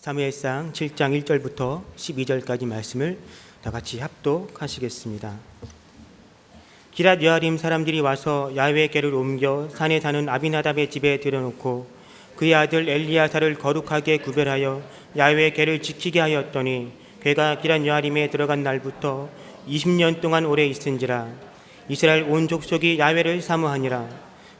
사무엘상 7장 1절부터 12절까지 말씀을 다 같이 합독하시겠습니다. 기랏 여아림 사람들이 와서 야훼께를 옮겨 산에 사는 아비나답의 집에 들여놓고 그의 아들 엘리야사를 거룩하게 구별하여 야훼께를 지키게 하였더니 그가 기랏 여아림에 들어간 날부터 20년 동안 오래 있은지라. 이스라엘 온 족속이 야훼를 사모하니라.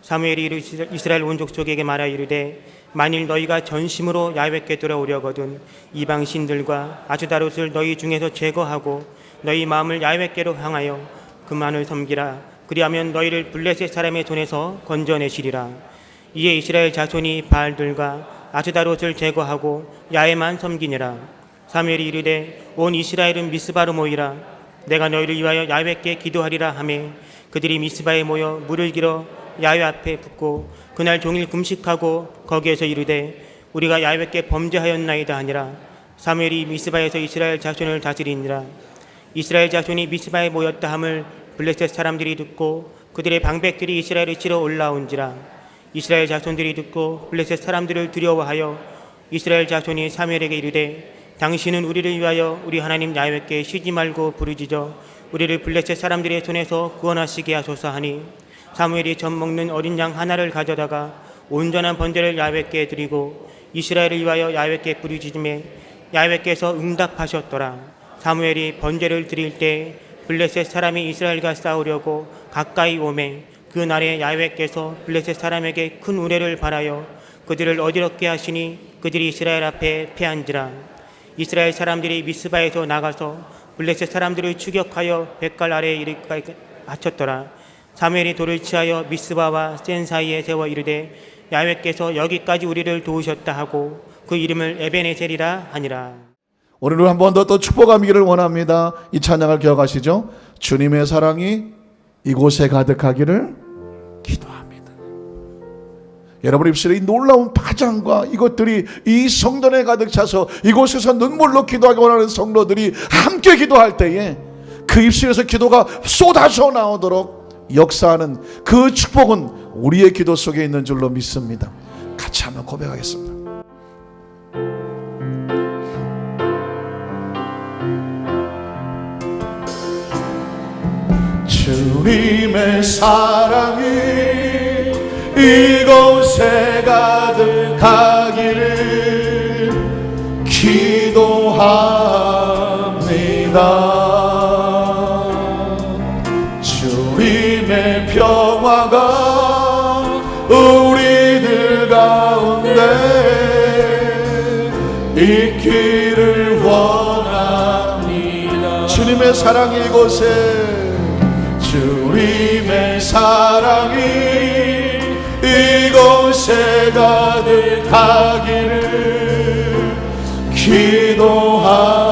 사무엘이 이스라엘 온 족속에게 말하 이르되 만일 너희가 전심으로 야훼께 돌아오려거든 이방 신들과 아스다롯을 너희 중에서 제거하고 너희 마음을 야훼께로 향하여 그만을 섬기라. 그리하면 너희를 블레셋 사람의 손에서 건져내시리라. 이에 이스라엘 자손이 바알들과 아스다롯을 제거하고 야훼만 섬기니라. 사무엘이 이르되 온 이스라엘은 미스바로 모이라. 내가 너희를 위하여 야훼께 기도하리라 하매 그들이 미스바에 모여 물을 길어 야훼 앞에 붓고 그날 종일 금식하고 거기에서 이르되 우리가 야훼께 범죄하였나이다 하니라. 사무엘이 미스바에서 이스라엘 자손을 다스리니라. 이스라엘 자손이 미스바에 모였다 함을 블레셋 사람들이 듣고 그들의 방백들이 이스라엘을 치러 올라온지라. 이스라엘 자손들이 듣고 블레셋 사람들을 두려워하여 이스라엘 자손이 사무엘에게 이르되 당신은 우리를 위하여 우리 하나님 야훼께 쉬지 말고 부르짖어 우리를 블레셋 사람들의 손에서 구원하시게 하소서 하니 사무엘이 젖 먹는 어린 양 하나를 가져다가 온전한 번제를 야훼께 드리고 이스라엘을 위하여 야훼께 부르짖음에 야훼께서 응답하셨더라. 사무엘이 번제를 드릴 때 블레셋 사람이 이스라엘과 싸우려고 가까이 오매 그 날에 야훼께서 블레셋 사람에게 큰 우레를 발하여 그들을 어지럽게 하시니 그들이 이스라엘 앞에 패한지라. 이스라엘 사람들이 미스바에서 나가서 블레셋 사람들을 추격하여 뱃갈 아래에 이르기까지 바쳤더라. 사무엘이 돌을 치하여 미스바와 센 사이에 세워 이르되 야훼께서 여기까지 우리를 도우셨다 하고 그 이름을 에벤에셀이라 하니라. 오늘은 한 번 더 또 축복하기를 원합니다. 이 찬양을 기억하시죠? 주님의 사랑이 이곳에 가득하기를 기도합니다. 여러분 입술에 이 놀라운 파장과 이것들이 이 성전에 가득 차서 이곳에서 눈물로 기도하기 원하는 성도들이 함께 기도할 때에 그 입술에서 기도가 쏟아져 나오도록 역사하는 그 축복은 우리의 기도 속에 있는 줄로 믿습니다. 같이 한번 고백하겠습니다. 주님의 사랑이 이곳에 가득하기를 기도합니다. 주님의 평화가 우리들 가운데 있기를 원합니다. 주님의 사랑이 이곳에 주님의 사랑이 이곳에 가득하기를 기도합니다.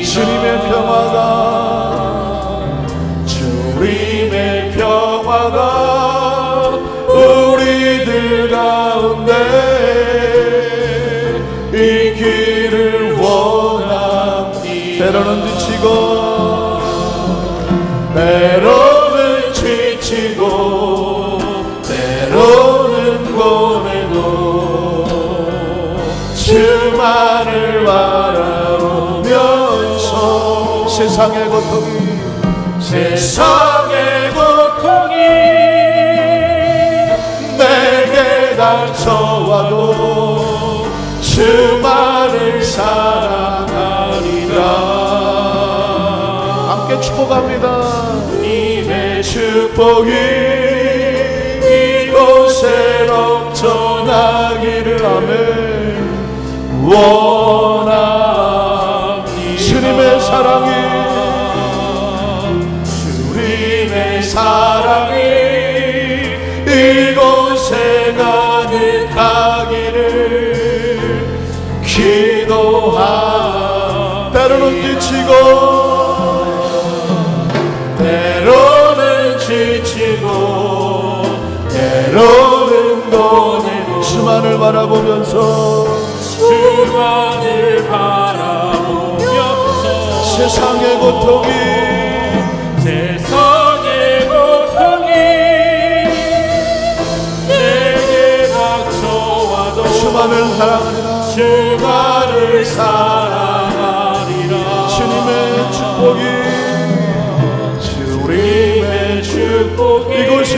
주님의 평화가 주님의 평화가 우리들 가운데 있기를 원합니다. 때로는 지치고 때로는 지치고 때로는 고뇌도 주만을 바라보면서 세상의 고통이 내게 닥쳐와도 주만을 사랑하리라. 함께 축복합니다. 주님의 축복이 이곳에 넘쳐나기를 원합니다. 주님의 사랑이 이곳에 가득하기를 기도합니다. 때로는 지치고 때로는 고뇌도 주만을 바라보면서 세상의 고통이 내게 닥쳐와도 주만을 사랑하리라. 주만을 사랑하리라. 주님의 축복이 주님의 축복이 이곳에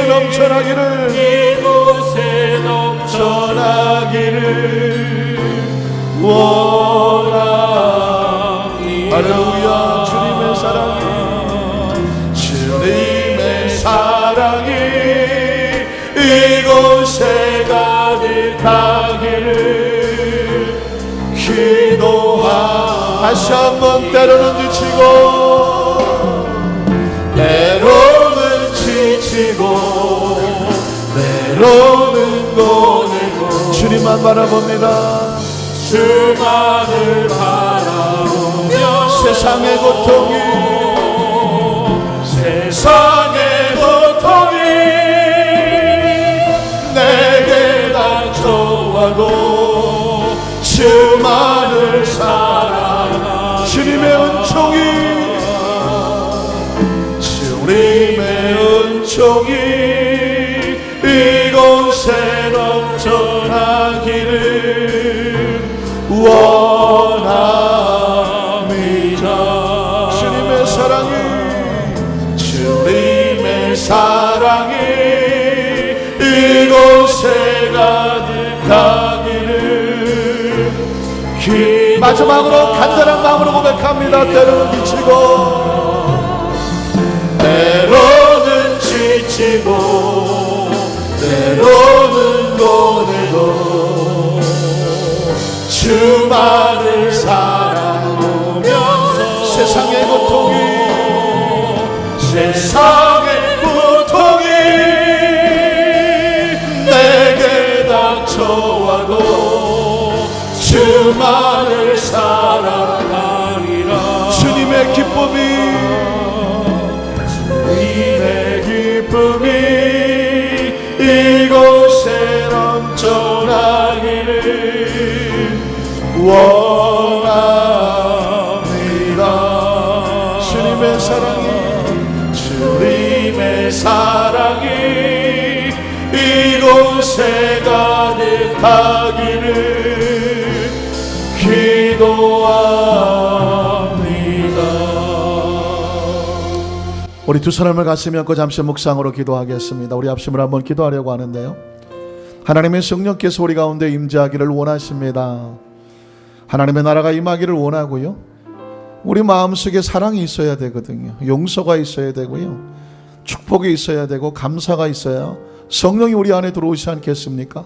넘쳐나기를 원합니다. 할렐루야. 주님의 사랑이 이곳에 가득하기를 기도하. 다시 한번 때로는 지치고 때로는 고뇌고 주님만 바라봅니다. 주만을 바라보며 세상의 고통이 내게 닥쳐와도 주만을 사랑하며 주님의 은총이 이곳에 넘쳐나기를 원합니다. 주님의 사랑이 이곳에 가득하기를 마지막으로 간절한 마음으로 고백합니다. 때로는 지치고 때로는 고뇌고 주만을 사랑하며 세상의 고통이 내게 닥쳐와도 주만을 사랑하리라. 주님의 기쁨이 이곳에 넘쳐나기를 원합니다. 주님의 사랑이 이곳에 가득하기를 기도합니다. 우리 두 사람을 가슴에 안고 잠시 묵상으로 기도하겠습니다. 우리 합심을 한번 기도하려고 하는데요. 하나님의 성령께서 우리 가운데 임재하기를 원하십니다. 하나님의 나라가 임하기를 원하고요. 우리 마음속에 사랑이 있어야 되거든요. 용서가 있어야 되고요. 축복이 있어야 되고 감사가 있어야 성령이 우리 안에 들어오지 않겠습니까?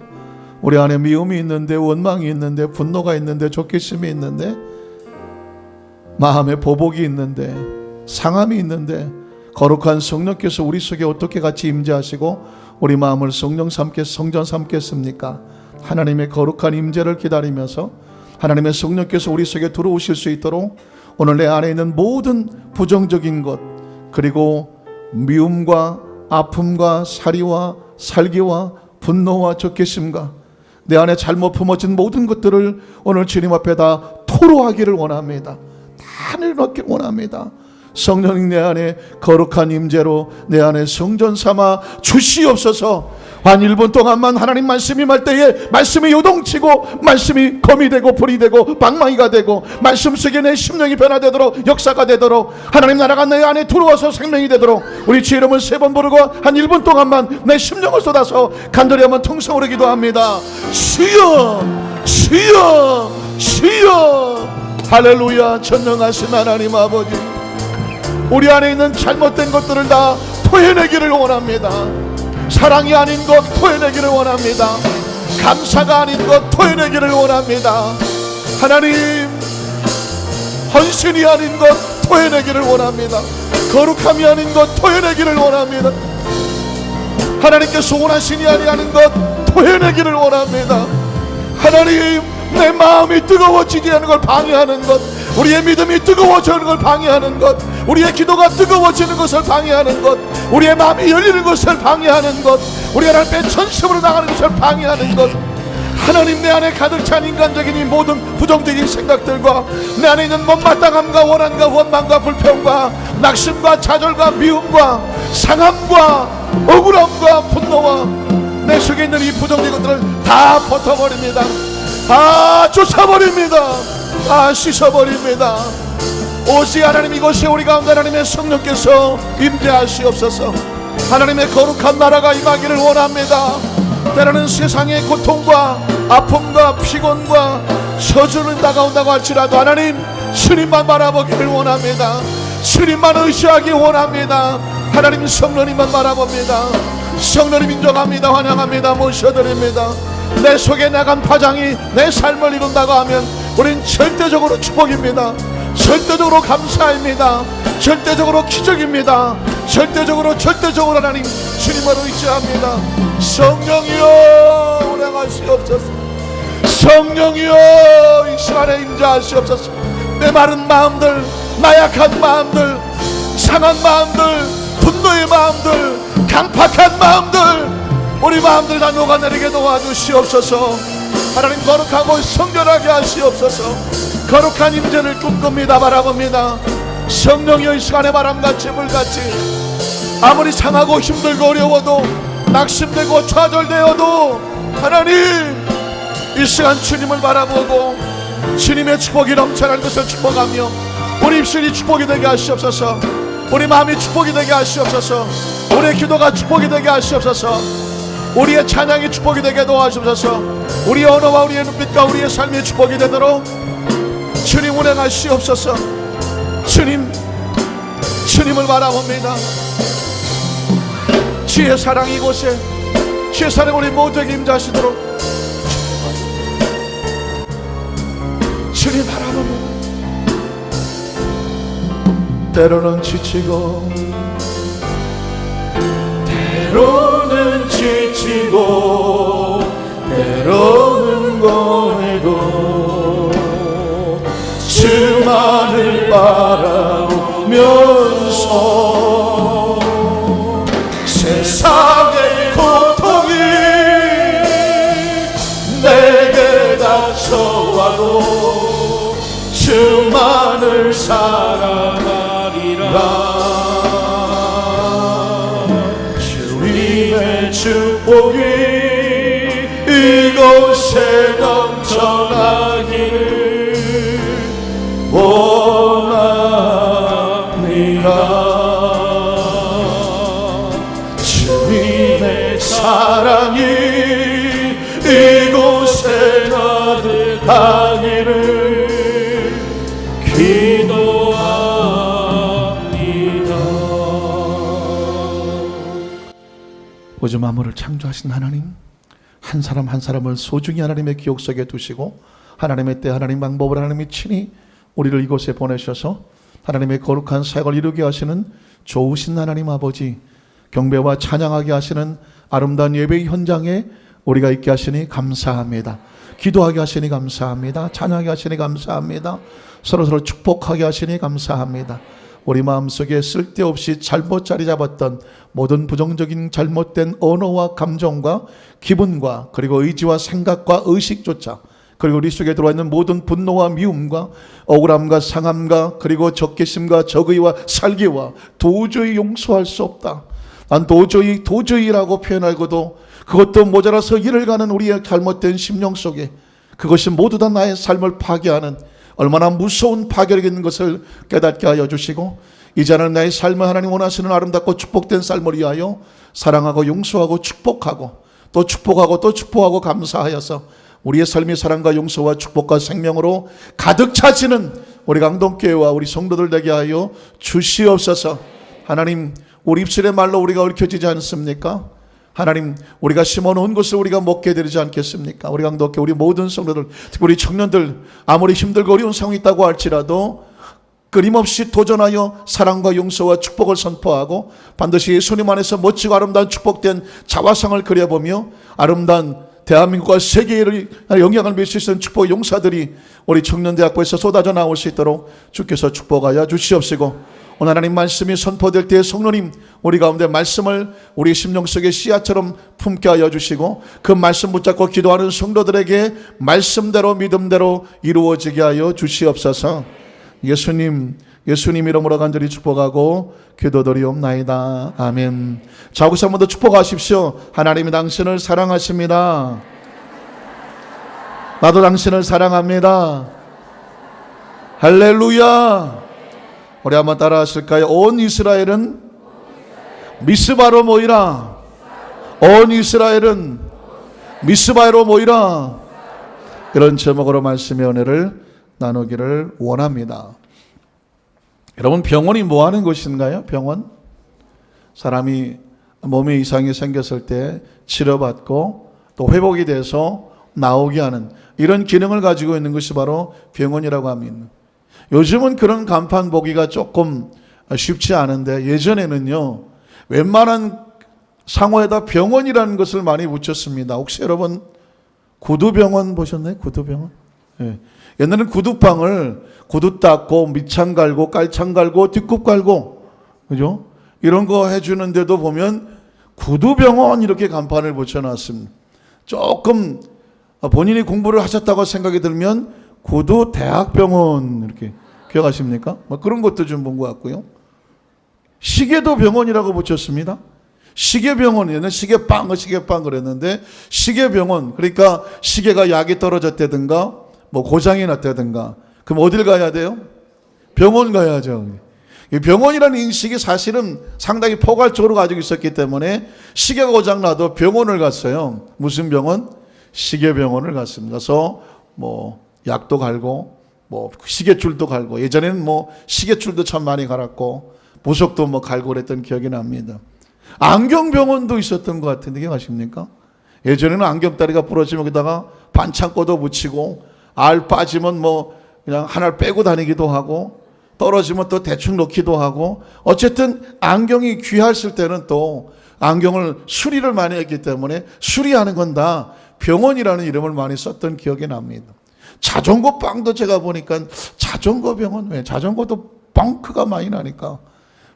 우리 안에 미움이 있는데, 원망이 있는데, 분노가 있는데, 조기심이 있는데, 마음에 보복이 있는데, 상함이 있는데, 거룩한 성령께서 우리 속에 어떻게 같이 임재하시고 우리 마음을 성전 삼겠습니까? 하나님의 거룩한 임재를 기다리면서 하나님의 성령께서 우리 속에 들어오실 수 있도록 오늘 내 안에 있는 모든 부정적인 것, 그리고 미움과 아픔과 살이와 살기와 분노와 적개심과 내 안에 잘못 품어진 모든 것들을 오늘 주님 앞에 다 토로하기를 원합니다. 다 내려놓기 원합니다. 성령님 내 안에 거룩한 임재로 내 안에 성전 삼아 주시옵소서. 한 1분 동안만 하나님 말씀이 임할 때에 말씀이 요동치고 말씀이 검이 되고 불이 되고 방망이가 되고 말씀 속에 내 심령이 변화되도록 역사가 되도록 하나님 나라가 내 안에 들어와서 생명이 되도록 우리 주의 이름을 3번 부르고 한 1분 동안만 내 심령을 쏟아서 간절히 한번 통성으로 기도합니다. 주여 주여 주여. 할렐루야. 전능하신 하나님 아버지, 우리 안에 있는 잘못된 것들을 다 토해내기를 원합니다. 사랑이 아닌 것 토해내기를 원합니다. 감사가 아닌 것 토해내기를 원합니다. 하나님, 헌신이 아닌 것 토해내기를 원합니다. 거룩함이 아닌 것 토해내기를 원합니다. 하나님께서 원하시니 아니하는 것 토해내기를 원합니다. 하나님, 내 마음이 뜨거워지게 하는 걸 방해하는 것, 우리의 믿음이 뜨거워지는 걸 방해하는 것, 우리의 기도가 뜨거워지는 것을 방해하는 것, 우리의 마음이 열리는 것을 방해하는 것, 우리 하나님 앞에 전심으로 나가는 것을 방해하는 것, 하나님 내 안에 가득 찬 인간적인 이 모든 부정적인 생각들과 내 안에 있는 못마땅함과 원한과 원망과 불평과 낙심과 좌절과 미움과 상함과 억울함과 분노와 내 속에 있는 이 부정적인 것들을 다 벗어버립니다. 쫓아버립니다. 씻어버립니다. 오직 하나님 이곳에 우리 가운데 하나님의 성령께서 임재하시옵소서. 하나님의 거룩한 나라가 임하기를 원합니다. 때로는 세상의 고통과 아픔과 피곤과 저주는 다가온다고 할지라도 하나님 주님만 바라보기를 원합니다. 주님만 의지하기 원합니다. 하나님 성령님만 바라봅니다. 성령님 인정합니다. 환영합니다. 모셔드립니다. 내 속에 나간 파장이 내 삶을 이룬다고 하면 우린 절대적으로 축복입니다. 절대적으로 감사입니다. 절대적으로 기적입니다. 절대적으로 하나님 주님을 의지합니다. 성령이여 운행하시옵소서. 성령이여 이 시간에 임재하시옵소서. 내 마른 마음들, 나약한 마음들, 상한 마음들, 분노의 마음들, 강팍한 마음들, 우리 마음들 다 녹아내리게 도와주시옵소서. 하나님 거룩하고 성결하게 하시옵소서. 거룩한 임재를 꿈꿉니다. 바라봅니다. 성령이여 이 시간에 바람같이 불같이 아무리 상하고 힘들고 어려워도 낙심되고 좌절되어도 하나님 이 시간 주님을 바라보고 주님의 축복이 넘쳐나는 것을 축복하며 우리 입술이 축복이 되게 하시옵소서. 우리 마음이 축복이 되게 하시옵소서. 우리의 기도가 축복이 되게 하시옵소서. 우리의 찬양이 축복이 되게 도와주옵소서. 우리의 언어와 우리의 눈빛과 우리의 삶이 축복이 되도록 주님 운행하시옵소서. 주님을 바라봅니다. 주의 사랑 이곳에 주의 사랑 우리 모두에게 임재하시도록 주님 바라봅니다. 때로는 지치고 때로는 고뇌고 주만을 바라보면서 세상의 고통이 내게 닥쳐와도 주만을 사랑하리라. 주님의 축복이 이곳에 넘쳐나기를 원합니다. 주님의 사랑이 이곳에 가득하기를 기도합니다. 우주 만물을 창조하신 하나님, 한 사람 한 사람을 소중히 하나님의 기억 속에 두시고 하나님의 때 하나님 방법을 하나님이 친히 우리를 이곳에 보내셔서 하나님의 거룩한 사역을 이루게 하시는 좋으신 하나님 아버지, 경배와 찬양하게 하시는 아름다운 예배의 현장에 우리가 있게 하시니 감사합니다. 기도하게 하시니 감사합니다. 찬양하게 하시니 감사합니다. 서로서로 축복하게 하시니 감사합니다. 우리 마음속에 쓸데없이 잘못 자리 잡았던 모든 부정적인 잘못된 언어와 감정과 기분과 그리고 의지와 생각과 의식조차, 그리고 우리 속에 들어와 있는 모든 분노와 미움과 억울함과 상함과 그리고 적개심과 적의와 살기와 도저히 용서할 수 없다. 난 도저히라고 표현하고도 그것도 모자라서 이를 가는 우리의 잘못된 심령 속에 그것이 모두 다 나의 삶을 파괴하는 얼마나 무서운 파괴력이 있는 것을 깨닫게 하여 주시고, 이제는 나의 삶을 하나님 원하시는 아름답고 축복된 삶을 위하여 사랑하고 용서하고 축복하고 또 축복하고 또 축복하고 감사하여서 우리의 삶이 사랑과 용서와 축복과 생명으로 가득 차지는 우리 강동교회와 우리 성도들 되게 하여 주시옵소서. 하나님, 우리 입술의 말로 우리가 얽혀지지 않습니까? 하나님, 우리가 심어놓은 것을 우리가 먹게 되지 않겠습니까? 우리 강동교회 우리 모든 성도들, 특히 우리 청년들, 아무리 힘들고 어려운 상황이 있다고 할지라도 끊임없이 도전하여 사랑과 용서와 축복을 선포하고 반드시 예수님 안에서 멋지고 아름다운 축복된 자화상을 그려보며 아름다운 대한민국과 세계에 영향을 미칠 수 있는 축복의 용사들이 우리 청년대학교에서 쏟아져 나올 수 있도록 주께서 축복하여 주시옵시고, 오늘 하나님 말씀이 선포될 때에 성령님 우리 가운데 말씀을 우리 심령 속에 씨앗처럼 품게 하여 주시고 그 말씀 붙잡고 기도하는 성도들에게 말씀대로 믿음대로 이루어지게 하여 주시옵소서. 예수님 이름으로 간절히 축복하고 기도드리옵나이다. 아멘. 자, 여기서 한 번 더 축복하십시오. 하나님이 당신을 사랑하십니다. 나도 당신을 사랑합니다. 할렐루야. 우리 한번 따라 하실까요? 온 이스라엘은 미스바로 모이라. 온 이스라엘은 미스바로 모이라. 이런 제목으로 말씀의 은혜를 나누기를 원합니다. 여러분, 병원이 뭐 하는 곳인가요? 병원? 사람이 몸에 이상이 생겼을 때 치료받고 또 회복이 돼서 나오게 하는 이런 기능을 가지고 있는 것이 바로 병원이라고 합니다. 요즘은 그런 간판 보기가 조금 쉽지 않은데, 예전에는요 웬만한 상호에다 병원이라는 것을 많이 붙였습니다. 혹시 여러분 구두병원 보셨나요? 구두병원? 예. 옛날에는 구두방을 구두 닦고 밑창 갈고 깔창 갈고 뒷굽 갈고, 그죠? 이런 거 해주는데도 보면 구두병원 이렇게 간판을 붙여놨습니다. 조금 본인이 공부를 하셨다고 생각이 들면 구두대학병원 이렇게 기억하십니까? 뭐 그런 것도 좀 본 것 같고요. 시계도 병원이라고 붙였습니다. 시계병원에는 시계빵 그랬는데, 시계병원, 그러니까 시계가 약이 떨어졌다든가 뭐 고장이 났다든가, 그럼 어딜 가야 돼요? 병원 가야죠. 이 병원이라는 인식이 사실은 상당히 포괄적으로 가지고 있었기 때문에 시계가 고장 나도 병원을 갔어요. 무슨 병원? 시계병원을 갔습니다. 그래서 뭐 약도 갈고 뭐 시계줄도 갈고, 예전에는 뭐 시계줄도 참 많이 갈았고 보석도 뭐 갈고 그랬던 기억이 납니다. 안경병원도 있었던 것 같은데 기억하십니까? 예전에는 안경다리가 부러지면 거기다가 반창고도 붙이고, 알 빠지면 뭐 그냥 하나를 빼고 다니기도 하고, 떨어지면 또 대충 넣기도 하고, 어쨌든 안경이 귀했을 때는 또 안경을 수리를 많이 했기 때문에 수리하는 건 다 병원이라는 이름을 많이 썼던 기억이 납니다. 자전거 빵도 제가 보니까 자전거 병원, 왜 자전거도 펑크가 많이 나니까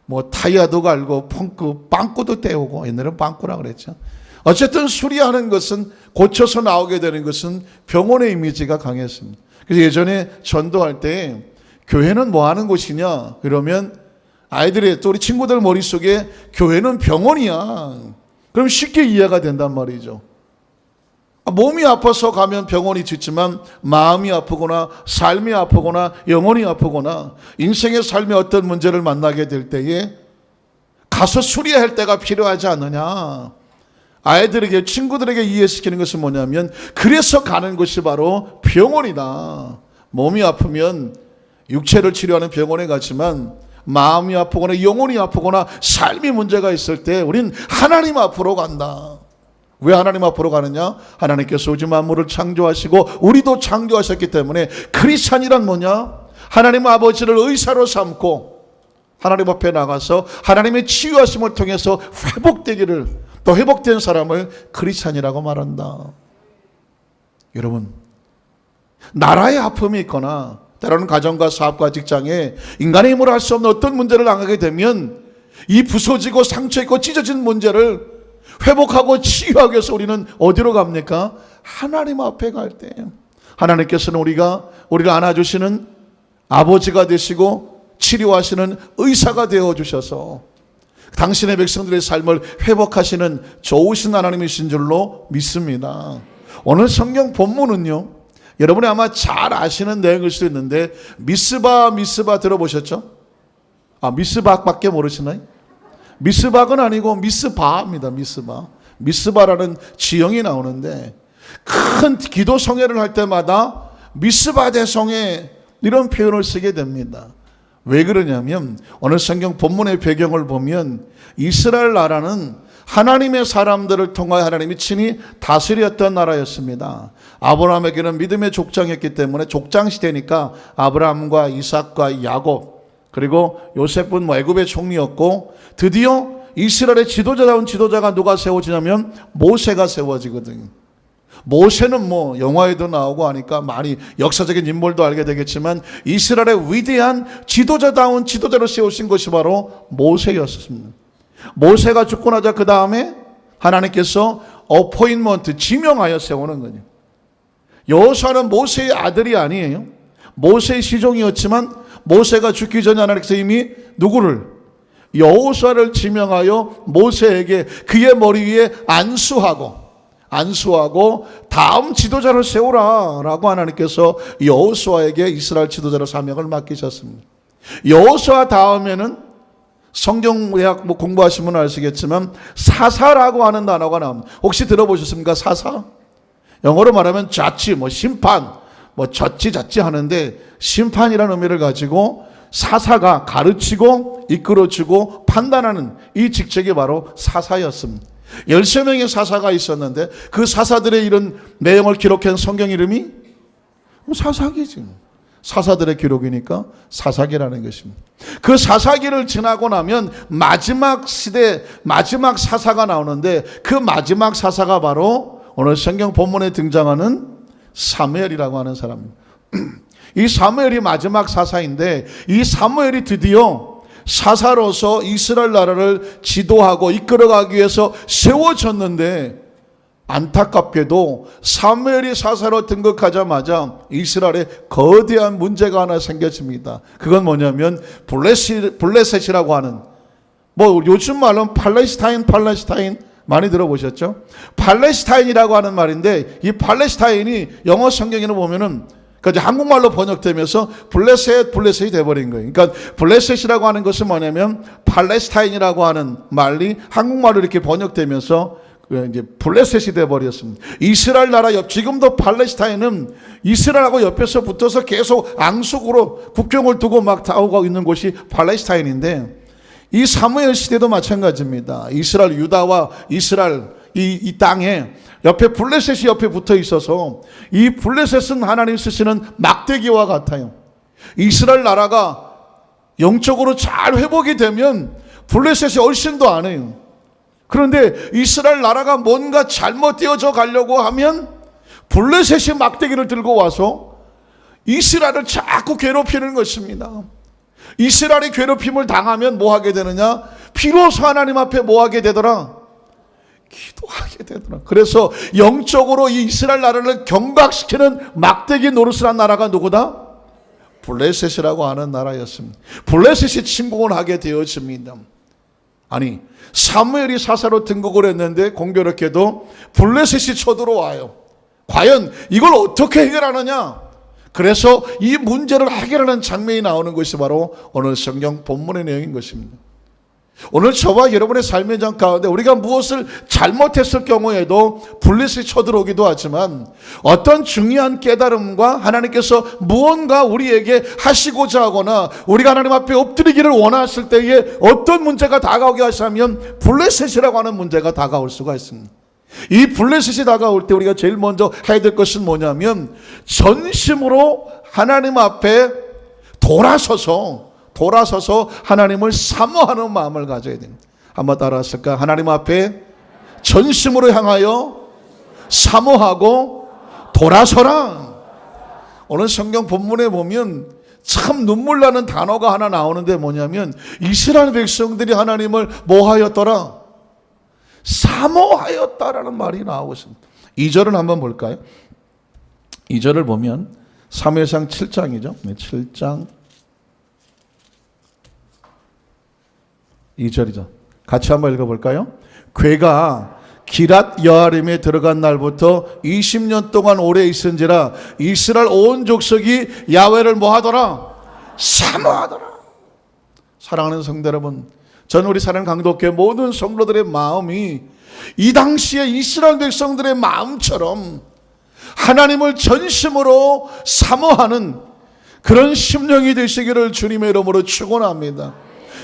뭐 타이어도 갈고 펑크 빵꾸도 떼오고, 옛날에는 빵꾸라 그랬죠. 어쨌든 수리하는 것은, 고쳐서 나오게 되는 것은 병원의 이미지가 강했습니다. 그래서 예전에 전도할 때 교회는 뭐 하는 곳이냐 그러면 아이들이, 또 우리 친구들 머릿속에 교회는 병원이야, 그럼 쉽게 이해가 된단 말이죠. 몸이 아파서 가면 병원이 짓지만 마음이 아프거나 삶이 아프거나 영혼이 아프거나 인생의 삶의 어떤 문제를 만나게 될 때에 가서 수리할 때가 필요하지 않느냐. 아이들에게, 친구들에게 이해시키는 것은 뭐냐면, 그래서 가는 것이 바로 병원이다. 몸이 아프면 육체를 치료하는 병원에 가지만 마음이 아프거나 영혼이 아프거나 삶이 문제가 있을 때 우린 하나님 앞으로 간다. 왜 하나님 앞으로 가느냐? 하나님께서 오직 만물을 창조하시고 우리도 창조하셨기 때문에, 크리스찬이란 뭐냐? 하나님 아버지를 의사로 삼고 하나님 앞에 나가서 하나님의 치유하심을 통해서 회복되기를, 또 회복된 사람을 크리스찬이라고 말한다. 여러분, 나라의 아픔이 있거나 때로는 가정과 사업과 직장에 인간의 힘으로 할 수 없는 어떤 문제를 당하게 되면, 이 부서지고 상처있고 찢어진 문제를 회복하고 치유하기 위해서 우리는 어디로 갑니까? 하나님 앞에 갈 때 하나님께서는 우리를 안아주시는 아버지가 되시고 치료하시는 의사가 되어주셔서 당신의 백성들의 삶을 회복하시는 좋으신 하나님이신 줄로 믿습니다. 오늘 성경 본문은요, 여러분이 아마 잘 아시는 내용일 수도 있는데, 미스바 들어보셨죠? 미스박밖에 모르시나요? 미스박은 아니고 미스바입니다. 미스바라는 지형이 나오는데, 큰 기도 성회를 할 때마다 미스바 대성회 이런 표현을 쓰게 됩니다. 왜 그러냐면, 오늘 성경 본문의 배경을 보면 이스라엘 나라는 하나님의 사람들을 통하여 하나님이 친히 다스렸던 나라였습니다. 아브라함에게는 믿음의 족장이었기 때문에, 족장 시대니까 아브라함과 이삭과 야곱, 그리고 요셉은 애굽의 총리였고, 드디어 이스라엘의 지도자다운 지도자가 누가 세워지냐면 모세가 세워지거든요. 모세는 뭐 영화에도 나오고 하니까 많이 역사적인 인물도 알게 되겠지만, 이스라엘의 위대한 지도자다운 지도자로 세우신 것이 바로 모세였습니다. 모세가 죽고 나자 그 다음에 하나님께서 어포인먼트, 지명하여 세우는 거예요. 여호수아는 모세의 아들이 아니에요. 모세의 시종이었지만 모세가 죽기 전에 하나님께서 이미 누구를? 여호수아를 지명하여 모세에게 그의 머리 위에 안수하고, 안수하고 다음 지도자를 세우라라고 하나님께서 여호수아에게 이스라엘 지도자로 사명을 맡기셨습니다. 여호수아 다음에는 성경대학 공부하시면 아시겠지만 사사라고 하는 단어가 나옵니다. 혹시 들어보셨습니까? 사사? 영어로 말하면 자치, 심판, 자치 하는데 심판이라는 의미를 가지고 사사가 가르치고 이끌어주고 판단하는 이 직책이 바로 사사였습니다. 13명의 사사가 있었는데 그 사사들의 이런 내용을 기록한 성경 이름이 사사기지. 사사들의 기록이니까 사사기라는 것입니다. 그 사사기를 지나고 나면 마지막 시대 마지막 사사가 나오는데 그 마지막 사사가 바로 오늘 성경 본문에 등장하는 사무엘이라고 하는 사람입니다. 이 사무엘이 마지막 사사인데 이 사무엘이 드디어 사사로서 이스라엘 나라를 지도하고 이끌어가기 위해서 세워졌는데 안타깝게도 사무엘이 사사로 등극하자마자 이스라엘에 거대한 문제가 하나 생겼습니다. 그건 뭐냐면 블레셋이라고 하는 요즘 말로는 팔레스타인 많이 들어보셨죠? 팔레스타인이라고 하는 말인데 이 팔레스타인이 영어 성경에는 보면은 그러니까 한국말로 번역되면서 블레셋이 돼버린 거예요. 그러니까 블레셋이라고 하는 것은 뭐냐면 팔레스타인이라고 하는 말이 한국말로 이렇게 번역되면서 이제 블레셋이 돼버렸습니다. 이스라엘 나라 지금도 팔레스타인은 이스라엘하고 옆에서 붙어서 계속 앙숙으로 국경을 두고 막 싸우고 있는 곳이 팔레스타인인데 이 사무엘 시대도 마찬가지입니다. 이스라엘 유다와 이스라엘 이 땅에 옆에 블레셋이 옆에 붙어 있어서 이 블레셋은 하나님 쓰시는 막대기와 같아요. 이스라엘 나라가 영적으로 잘 회복이 되면 블레셋이 훨씬 더 안 해요. 그런데 이스라엘 나라가 뭔가 잘못되어져 가려고 하면 블레셋이 막대기를 들고 와서 이스라엘을 자꾸 괴롭히는 것입니다. 이스라엘이 괴롭힘을 당하면 뭐 하게 되느냐? 비로소 하나님 앞에 뭐 하게 되더라? 기도하게 되더라. 그래서 영적으로 이 이스라엘 나라를 경각시키는 막대기 노릇을 한 나라가 누구다? 블레셋이라고 하는 나라였습니다. 블레셋이 침공을 하게 되었습니다. 아니 사무엘이 사사로 등극을 했는데 공교롭게도 블레셋이 쳐들어와요. 과연 이걸 어떻게 해결하느냐? 그래서 이 문제를 해결하는 장면이 나오는 것이 바로 오늘 성경 본문의 내용인 것입니다. 오늘 저와 여러분의 삶의 장 가운데 우리가 무엇을 잘못했을 경우에도 블레셋이 쳐들어오기도 하지만 어떤 중요한 깨달음과 하나님께서 무언가 우리에게 하시고자 하거나 우리가 하나님 앞에 엎드리기를 원했을 때에 어떤 문제가 다가오게 하시면 블레셋이라고 하는 문제가 다가올 수가 있습니다. 이 블레셋이 다가올 때 우리가 제일 먼저 해야 될 것은 뭐냐면 전심으로 하나님 앞에 돌아서서 하나님을 사모하는 마음을 가져야 됩니다. 한번 따라하실까? 하나님 앞에 전심으로 향하여 사모하고 돌아서라. 오늘 성경 본문에 보면 참 눈물 나는 단어가 하나 나오는데 뭐냐면 이스라엘 백성들이 하나님을 뭐 하였더라? 사모하였다라는 말이 나오고 있습니다. 2절을 한번 볼까요? 2절을 보면 사무엘상 7장이죠. 7장 2절이죠. 같이 한번 읽어볼까요? 괴가 기랏 여아림에 들어간 날부터 20년 동안 오래 있은지라 이스라엘 온 족속이 야훼를 뭐하더라? 사모하더라. 사랑하는 성도 여러분, 저는 우리 사랑하는 강도교회 모든 성도들의 마음이 이 당시에 이스라엘 백성들의 마음처럼 하나님을 전심으로 사모하는 그런 심령이 되시기를 주님의 이름으로 축원합니다.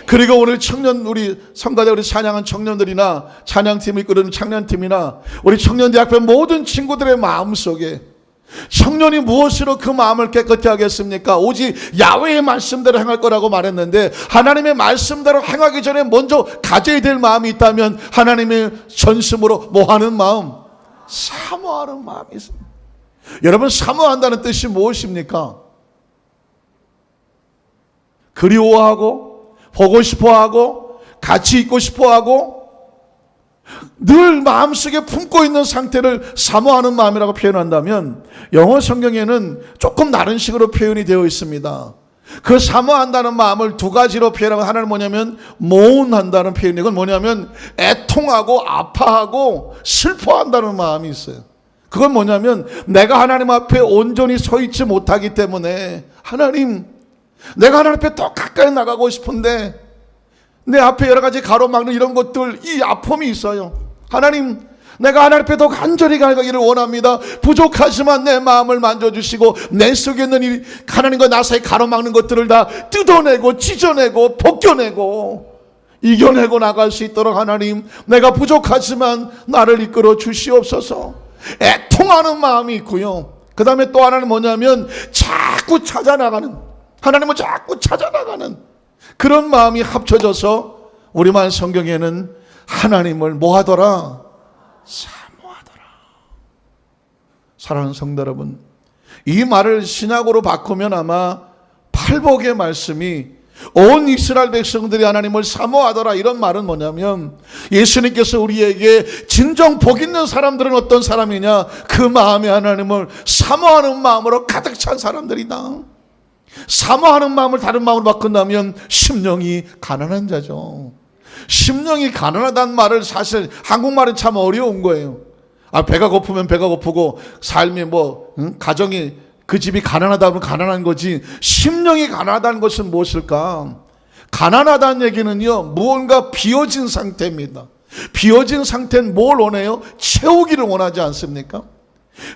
그리고 오늘 우리 성가대 우리 찬양한 청년들이나 찬양팀을 이끄는 청년팀이나 우리 청년대학교 모든 친구들의 마음속에 청년이 무엇으로 그 마음을 깨끗게 하겠습니까? 오직 야훼의 말씀대로 행할 거라고 말했는데 하나님의 말씀대로 행하기 전에 먼저 가져야 될 마음이 있다면 하나님의 전심으로 뭐하는 마음? 사모하는 마음이 있습니다. 여러분, 사모한다는 뜻이 무엇입니까? 그리워하고 보고 싶어하고 같이 있고 싶어하고 늘 마음속에 품고 있는 상태를 사모하는 마음이라고 표현한다면 영어 성경에는 조금 다른 식으로 표현이 되어 있습니다. 그 사모한다는 마음을 두 가지로 표현하고, 하나는 뭐냐면 모운한다는 표현이, 이건 뭐냐면 애통하고 아파하고 슬퍼한다는 마음이 있어요. 그건 뭐냐면 내가 하나님 앞에 온전히 서 있지 못하기 때문에, 하나님, 내가 하나님 앞에 더 가까이 나가고 싶은데 내 앞에 여러 가지 가로막는 이런 것들, 이 아픔이 있어요. 하나님, 내가 하나님 앞에 더 간절히 가기를 원합니다. 부족하지만 내 마음을 만져주시고 내 속에 있는 이 하나님과 나 사이 가로막는 것들을 다 뜯어내고 찢어내고 벗겨내고 이겨내고 나갈 수 있도록 하나님, 내가 부족하지만 나를 이끌어 주시옵소서. 애통하는 마음이 있고요. 그 다음에 또 하나는 뭐냐면 자꾸 찾아나가는, 하나님을 자꾸 찾아나가는 그런 마음이 합쳐져서 우리만 성경에는 하나님을 뭐하더라? 사모하더라. 사랑하는 성도 여러분, 이 말을 신약으로 바꾸면 아마 팔복의 말씀이 온 이스라엘 백성들이 하나님을 사모하더라, 이런 말은 뭐냐면 예수님께서 우리에게 진정 복 있는 사람들은 어떤 사람이냐, 그 마음에 하나님을 사모하는 마음으로 가득 찬 사람들이다. 사모하는 마음을 다른 마음으로 바꾼다면 심령이 가난한 자죠. 심령이 가난하다는 말을, 사실 한국말은 참 어려운 거예요. 배가 고프면 배가 고프고 삶이 가정이, 그 집이 가난하다 하면 가난한 거지, 심령이 가난하다는 것은 무엇일까? 가난하다는 얘기는요, 무언가 비어진 상태입니다. 비어진 상태는 뭘 원해요? 채우기를 원하지 않습니까?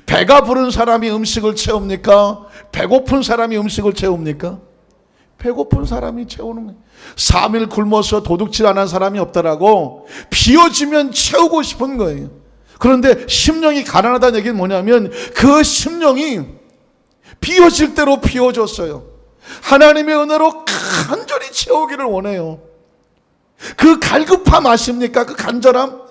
배가 부른 사람이 음식을 채웁니까? 배고픈 사람이 음식을 채웁니까? 배고픈 사람이 채우는 거예요. 3일 굶어서 도둑질 안 한 사람이 없더라고. 비어지면 채우고 싶은 거예요. 그런데 심령이 가난하다는 얘기는 뭐냐면 그 심령이 비어질 대로 비워졌어요. 하나님의 은혜로 간절히 채우기를 원해요. 그 갈급함 아십니까? 그 간절함.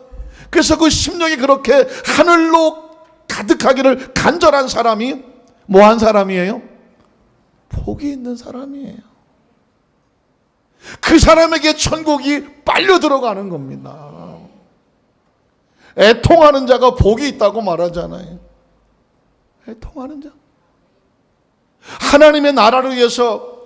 그래서 그 심령이 그렇게 하늘로 가득하기를 간절한 사람이 뭐한 사람이에요? 복이 있는 사람이에요. 그 사람에게 천국이 빨려 들어가는 겁니다. 애통하는 자가 복이 있다고 말하잖아요. 애통하는 자. 하나님의 나라를 위해서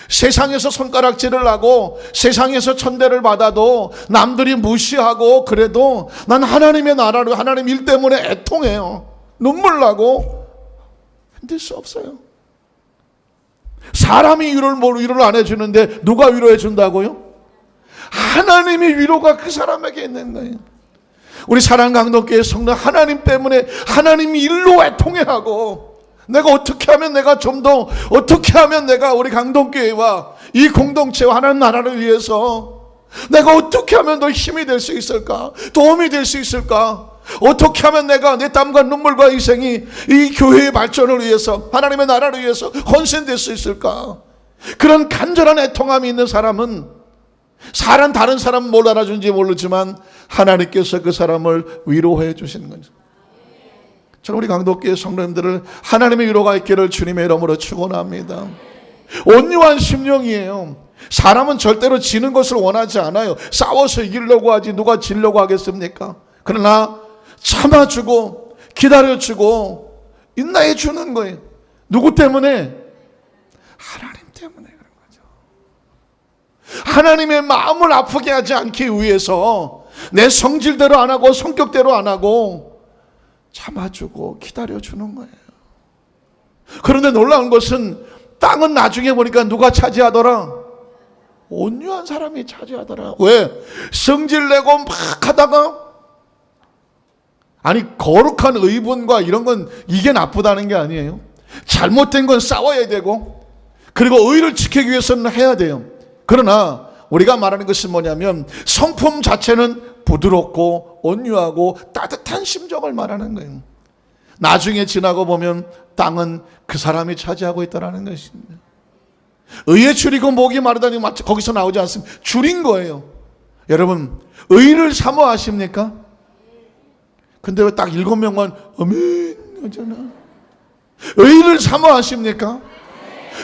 세상에서 손가락질을 하고 세상에서 천대를 받아도 남들이 무시하고 그래도 난 하나님의 나라를, 하나님 일 때문에 애통해요. 눈물 나고 힘들 수 없어요. 사람이 위로를 안 해주는데 누가 위로해 준다고요? 하나님의 위로가 그 사람에게 있는 거예요. 우리 사랑 강동교회 성도, 하나님 때문에 하나님 일로 애통해하고, 내가 어떻게 하면 내가 좀 더, 어떻게 하면 내가 우리 강동교회와 이 공동체와 하나님 나라를 위해서 내가 어떻게 하면 더 힘이 될 수 있을까? 도움이 될 수 있을까? 어떻게 하면 내가 내 땀과 눈물과 희생이 이 교회의 발전을 위해서, 하나님의 나라를 위해서 헌신될 수 있을까? 그런 간절한 애통함이 있는 사람은, 다른 사람은 뭘 알아준지 모르지만 하나님께서 그 사람을 위로해 주시는 거죠. 저는 우리 강도교회 성도님들을 하나님의 위로가 있기를 주님의 이름으로 축원합니다. 온유한 심령이에요. 사람은 절대로 지는 것을 원하지 않아요. 싸워서 이기려고 하지 누가 지려고 하겠습니까? 그러나 참아주고 기다려주고 인내해 주는 거예요. 누구 때문에? 하나님 때문에 그런 거죠. 하나님의 마음을 아프게 하지 않기 위해서 내 성질대로 안 하고 성격대로 안 하고 참아주고 기다려주는 거예요. 그런데 놀라운 것은 땅은 나중에 보니까 누가 차지하더라? 온유한 사람이 차지하더라. 왜? 성질내고 막 하다가, 아니 거룩한 의분과 이런 건 이게 나쁘다는 게 아니에요. 잘못된 건 싸워야 되고, 그리고 의를 지키기 위해서는 해야 돼요. 그러나 우리가 말하는 것은 뭐냐면 성품 자체는 부드럽고 온유하고 따뜻한 심정을 말하는 거예요. 나중에 지나고 보면 땅은 그 사람이 차지하고 있다는 것입니다. 의에 줄이고 목이 마르다니 거기서 나오지 않습니다. 줄인 거예요. 여러분, 의를 사모하십니까? 근데 왜 딱 7명만 아멘 하잖아. 의를 사모하십니까?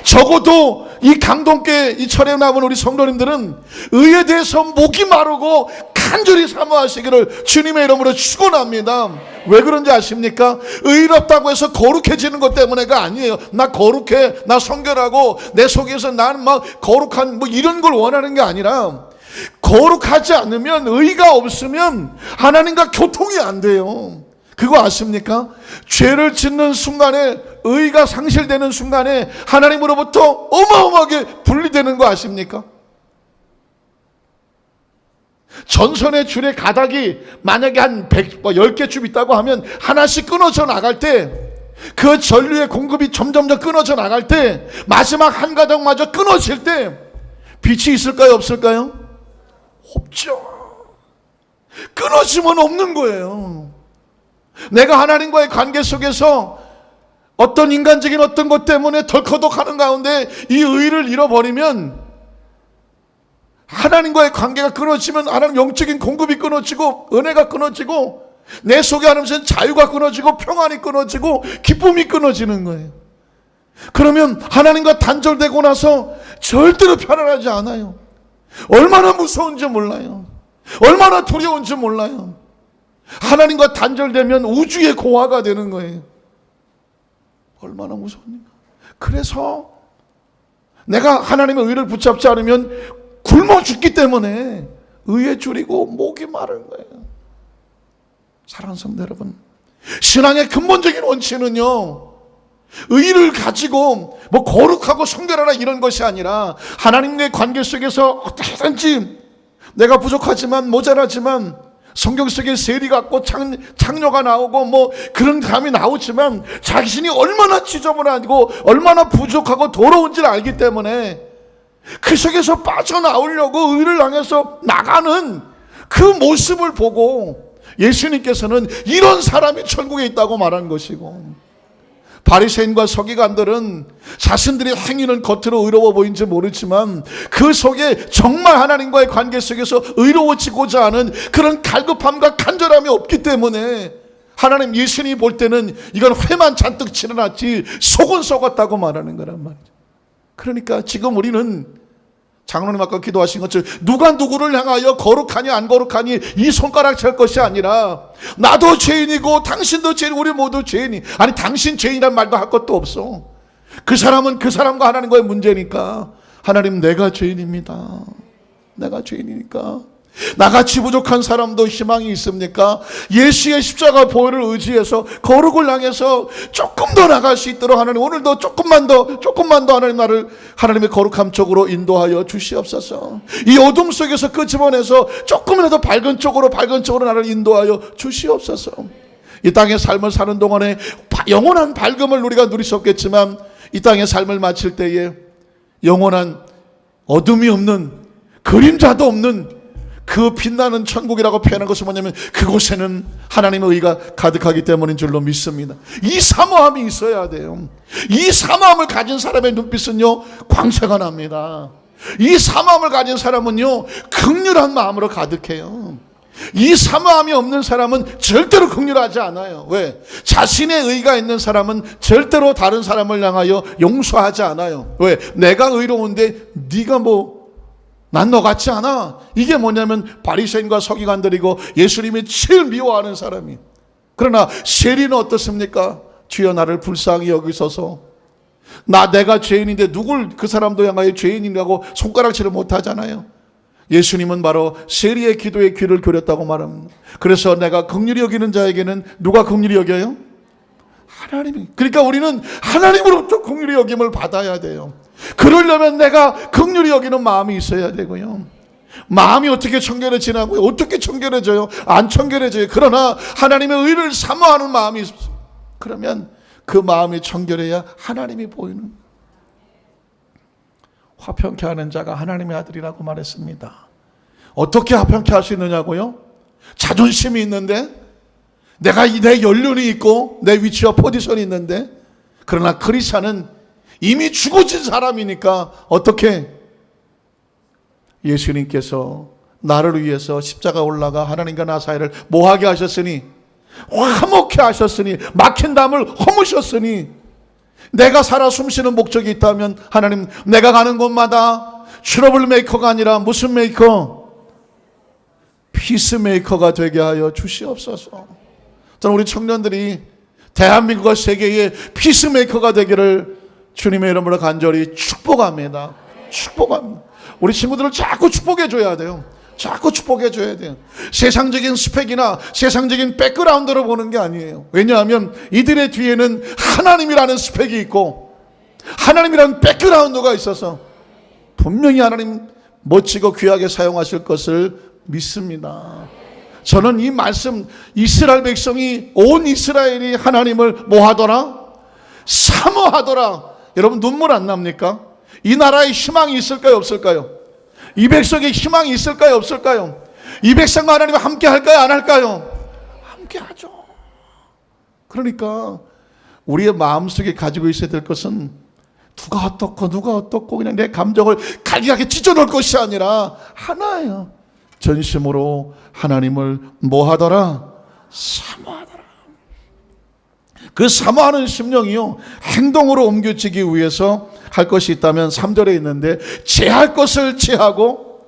적어도 이 강동교회 이 철에 남은 우리 성도님들은 의에 대해서 목이 마르고 간절히 사모하시기를 주님의 이름으로 축원합니다. 왜 그런지 아십니까? 의롭다고 해서 거룩해지는 것 때문에가 아니에요. 나 거룩해, 나 성결하고 내 속에서 나는 막 거룩한 뭐 이런 걸 원하는 게 아니라, 거룩하지 않으면, 의가 없으면 하나님과 교통이 안 돼요. 그거 아십니까? 죄를 짓는 순간에, 의가 상실되는 순간에 하나님으로부터 어마어마하게 분리되는 거 아십니까? 전선의 줄의 가닥이 만약에 한 10개 줄 있다고 하면 하나씩 끊어져 나갈 때, 그 전류의 공급이 점점점 끊어져 나갈 때, 마지막 한 가닥마저 끊어질 때 빛이 있을까요, 없을까요? 없죠. 끊어지면 없는 거예요. 내가 하나님과의 관계 속에서 어떤 인간적인 어떤 것 때문에 덜커덕하는 가운데 이 의를 잃어버리면, 하나님과의 관계가 끊어지면 하나님 영적인 공급이 끊어지고 은혜가 끊어지고 내 속에 하나님의 자유가 끊어지고 평안이 끊어지고 기쁨이 끊어지는 거예요. 그러면 하나님과 단절되고 나서 절대로 편안하지 않아요. 얼마나 무서운지 몰라요. 얼마나 두려운지 몰라요. 하나님과 단절되면 우주의 고아가 되는 거예요. 얼마나 무서웁니까? 그래서 내가 하나님의 의를 붙잡지 않으면 굶어 죽기 때문에 의에 줄이고 목이 마른 거예요. 사랑하는 성도 여러분, 신앙의 근본적인 원칙은요, 의를 가지고 뭐 거룩하고 성결하라 이런 것이 아니라, 하나님과의 관계 속에서 어떻게든지 내가 부족하지만 모자라지만, 성경 속에 세리 같고 창녀가 나오고 뭐 그런 감이 나오지만, 자신이 얼마나 지저분하고 얼마나 부족하고 더러운지를 알기 때문에 그 속에서 빠져나오려고 의를 향해서 나가는 그 모습을 보고 예수님께서는 이런 사람이 천국에 있다고 말한 것이고, 바리새인과 서기관들은 자신들의 행위는 겉으로 의로워 보이는지 모르지만 그 속에 정말 하나님과의 관계 속에서 의로워지고자 하는 그런 갈급함과 간절함이 없기 때문에 하나님, 예수님이 볼 때는 이건 회만 잔뜩 치러놨지 속은 썩었다고 말하는 거란 말이죠. 그러니까 지금 우리는 장로님 아까 기도하신 것처럼 누가 누구를 향하여 거룩하니 안 거룩하니 이 손가락 찰 것이 아니라, 나도 죄인이고 당신도 죄인이고 우리 모두 죄인이, 아니 당신 죄인이란 말도 할 것도 없어. 그 사람은 그 사람과 하나님과의 문제니까, 하나님 내가 죄인입니다. 내가 죄인이니까. 나같이 부족한 사람도 희망이 있습니까? 예수의 십자가 보혈을 의지해서 거룩을 향해서 조금 더 나갈 수 있도록 하나님, 오늘도 조금만 더 하나님 나를 하나님의 거룩함 쪽으로 인도하여 주시옵소서. 이 어둠 속에서 끄집어내서 조금이라도 밝은 쪽으로 나를 인도하여 주시옵소서. 이 땅의 삶을 사는 동안에 영원한 밝음을 우리가 누릴 수 없겠지만, 이 땅의 삶을 마칠 때에 영원한 어둠이 없는, 그림자도 없는 그 빛나는 천국이라고 표현한 것은 뭐냐면, 그곳에는 하나님의 의가 가득하기 때문인 줄로 믿습니다. 이 사모함이 있어야 돼요. 이 사모함을 가진 사람의 눈빛은요, 광채가 납니다. 이 사모함을 가진 사람은요, 긍휼한 마음으로 가득해요. 이 사모함이 없는 사람은 절대로 긍휼하지 않아요. 왜? 자신의 의가 있는 사람은 절대로 다른 사람을 향하여 용서하지 않아요. 왜? 내가 의로운데 네가 난 너 같지 않아. 이게 뭐냐면 바리새인과 서기관들이고 예수님이 제일 미워하는 사람이. 그러나 세리는 어떻습니까? 주여 나를 불쌍히 여기소서. 내가 죄인인데 누굴 그 사람도 향하여 죄인이라고 손가락질을 못하잖아요. 예수님은 바로 세리의 기도에 귀를 기울였다고 말합니다. 그래서 내가 긍휼히 여기는 자에게는 누가 긍휼히 여겨요? 하나님이. 그러니까 우리는 하나님으로부터 긍휼히 여김을 받아야 돼요. 그러려면 내가 긍휼히 여기는 마음이 있어야 되고요. 마음이 어떻게 청결해지냐고요? 어떻게 청결해져요? 안 청결해져요. 그러나 하나님의 의를 사모하는 마음이 있어요. 그러면 그 마음이 청결해야 하나님이 보이는. 화평케 하는 자가 하나님의 아들이라고 말했습니다. 어떻게 화평케 할 수 있느냐고요? 자존심이 있는데, 내가 내 연륜이 있고 내 위치와 포지션이 있는데, 그러나 크리스찬은 이미 죽어진 사람이니까 어떻게? 예수님께서 나를 위해서 십자가 올라가 하나님과 나 사이를 뭐하게 하셨으니, 화목케 하셨으니, 막힌 담을 허무셨으니, 내가 살아 숨쉬는 목적이 있다면 하나님, 내가 가는 곳마다 트러블 메이커가 아니라 무슨 메이커? 피스메이커가 되게 하여 주시옵소서. 저는 우리 청년들이 대한민국과 세계의 피스메이커가 되기를 주님의 이름으로 간절히 축복합니다. 축복합니다. 우리 친구들을 자꾸 축복해 줘야 돼요. 자꾸 축복해 줘야 돼요. 세상적인 스펙이나 세상적인 백그라운드로 보는 게 아니에요. 왜냐하면 이들의 뒤에는 하나님이라는 스펙이 있고 하나님이라는 백그라운드가 있어서 분명히 하나님 멋지고 귀하게 사용하실 것을 믿습니다. 저는 이 말씀, 이스라엘 백성이, 온 이스라엘이 하나님을 뭐 하더라? 사모하더라. 여러분 눈물 안 납니까? 이 나라에 희망이 있을까요, 없을까요? 이 백성에 희망이 있을까요, 없을까요? 이 백성과 하나님과 함께 할까요, 안 할까요? 함께 하죠. 그러니까 우리의 마음속에 가지고 있어야 될 것은 누가 어떻고 그냥 내 감정을 갈기하게 찢어놓을 것이 아니라 하나예요. 전심으로 하나님을 뭐 하더라? 사모하더라. 그 사모하는 심령이요, 행동으로 옮겨지기 위해서 할 것이 있다면 3절에 있는데 제할 것을 제하고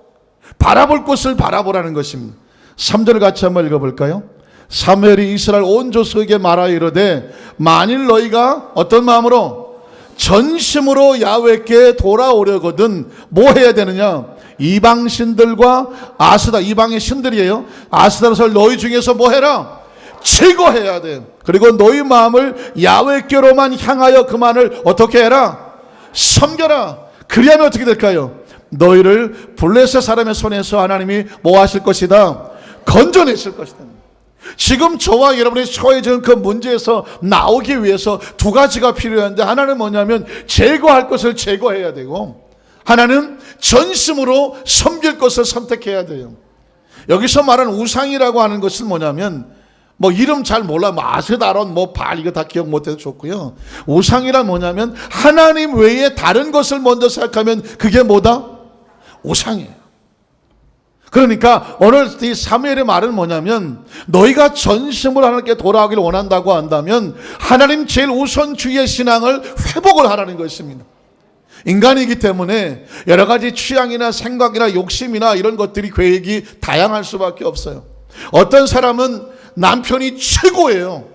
바라볼 것을 바라보라는 것입니다. 3절을 같이 한번 읽어볼까요? 사무엘이 이스라엘 온 족속에게 말하여 이르되 만일 너희가 어떤 마음으로 전심으로 야훼께 돌아오려거든 뭐 해야 되느냐? 이방 신들과 아스다, 이방의 신들이에요. 아스다롯을 너희 중에서 뭐 해라? 제거해야 돼. 그리고 너희 마음을 야훼께로만 향하여 그만을 어떻게 해라? 섬겨라. 그리하면 어떻게 될까요? 너희를 블레셋 사람의 손에서 하나님이 뭐 하실 것이다? 건져내실 것이다. 지금 저와 여러분이 처해진 그 문제에서 나오기 위해서 두 가지가 필요한데, 하나는 뭐냐면 제거할 것을 제거해야 되고, 하나는 전심으로 섬길 것을 선택해야 돼요. 여기서 말하는 우상이라고 하는 것은 뭐냐면, 뭐 이름 잘 몰라, 뭐 아세다론, 뭐 발, 이거 다 기억 못해도 좋고요. 우상이란 뭐냐면 하나님 외에 다른 것을 먼저 생각하면 그게 뭐다? 우상이에요. 그러니까 오늘 이 사무엘의 말은 뭐냐면, 너희가 전심으로 하나님께 돌아오기를 원한다고 한다면 하나님 제일 우선주의의 신앙을 회복을 하라는 것입니다. 인간이기 때문에 여러 가지 취향이나 생각이나 욕심이나 이런 것들이, 계획이 다양할 수밖에 없어요. 어떤 사람은 남편이 최고예요.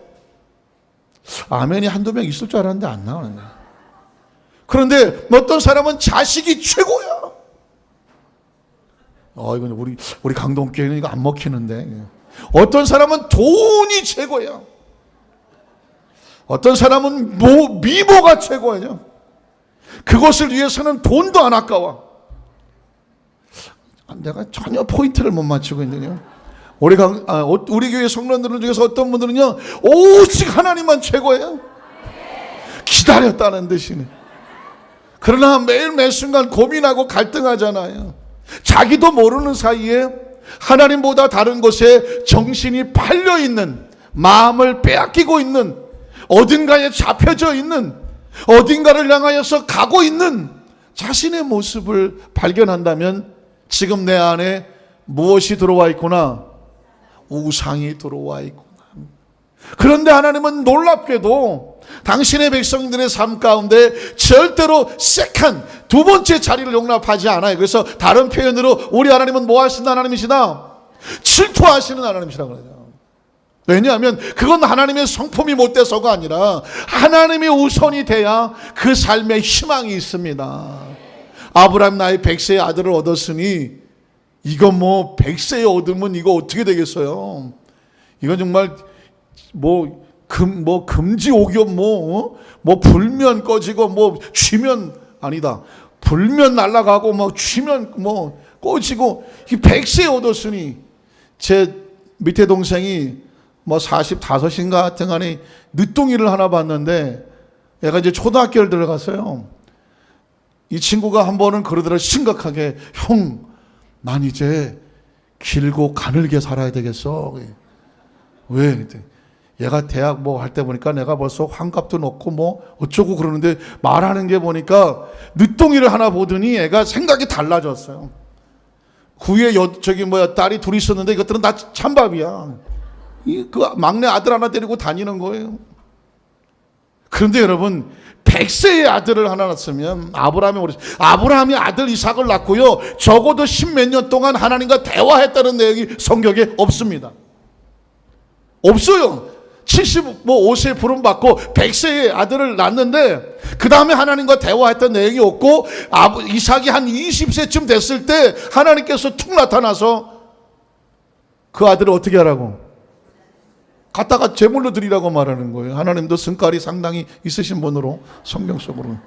아멘이 한두 명 있을 줄 알았는데 안 나오네. 그런데 어떤 사람은 자식이 최고야. 이건 우리 강동교회는 이거 안 먹히는데. 어떤 사람은 돈이 최고야. 어떤 사람은 미모가 최고야. 그것을 위해서는 돈도 안 아까워. 내가 전혀 포인트를 못 맞추고 있느냐. 우리 교회 성도들 중에서 어떤 분들은요, 오직 하나님만 최고예요. 기다렸다는 듯이네. 그러나 매일 순간 고민하고 갈등하잖아요. 자기도 모르는 사이에 하나님보다 다른 것에 정신이 팔려 있는, 마음을 빼앗기고 있는, 어딘가에 잡혀져 있는, 어딘가를 향하여서 가고 있는 자신의 모습을 발견한다면 지금 내 안에 무엇이 들어와 있구나? 우상이 들어와 있구나. 그런데 하나님은 놀랍게도 당신의 백성들의 삶 가운데 절대로 세컨, 두 번째 자리를 용납하지 않아요. 그래서 다른 표현으로 우리 하나님은 뭐 하시는 하나님이시다? 질투하시는 하나님이시라고 그러죠. 왜냐하면 그건 하나님의 성품이 못돼서가 아니라 하나님의 우선이 돼야 그 삶에 희망이 있습니다. 아브라함 나이 100세의 아들을 얻었으니 이거 뭐 100세에 얻으면 이거 어떻게 되겠어요? 이건 정말 금지 오겹 불면 꺼지고 쥐면 아니다. 불면 날아가고 쥐면 꺼지고, 이 100세에 얻었으니, 제 밑에 동생이 45인가 하여튼 간에 늦둥이를 하나 봤는데, 얘가 이제 초등학교를 들어갔어요. 이 친구가 한 번은 그러더라, 심각하게. 형, 난 이제 길고 가늘게 살아야 되겠어. 왜? 얘가 대학 할 때 보니까 내가 벌써 환갑도 넣고 어쩌고 그러는데, 말하는 게 보니까 늦둥이를 하나 보더니 애가 생각이 달라졌어요. 구에 딸이 둘이 있었는데 이것들은 다 찬밥이야. 그 막내 아들 하나 데리고 다니는 거예요. 그런데 여러분, 100세의 아들을 하나 낳았으면 아브라함이 아들 이삭을 낳고요, 적어도 10몇 년 동안 하나님과 대화했다는 내용이 성경에 없습니다. 없어요. 75세에 부름받고 100세의 아들을 낳는데 그 다음에 하나님과 대화했던 내용이 없고, 이삭이 한 20세쯤 됐을 때 하나님께서 툭 나타나서 그 아들을 어떻게 하라고? 갖다가 제물로 드리라고 말하는 거예요. 하나님도 성깔이 상당히 있으신 분으로, 성경 속으로.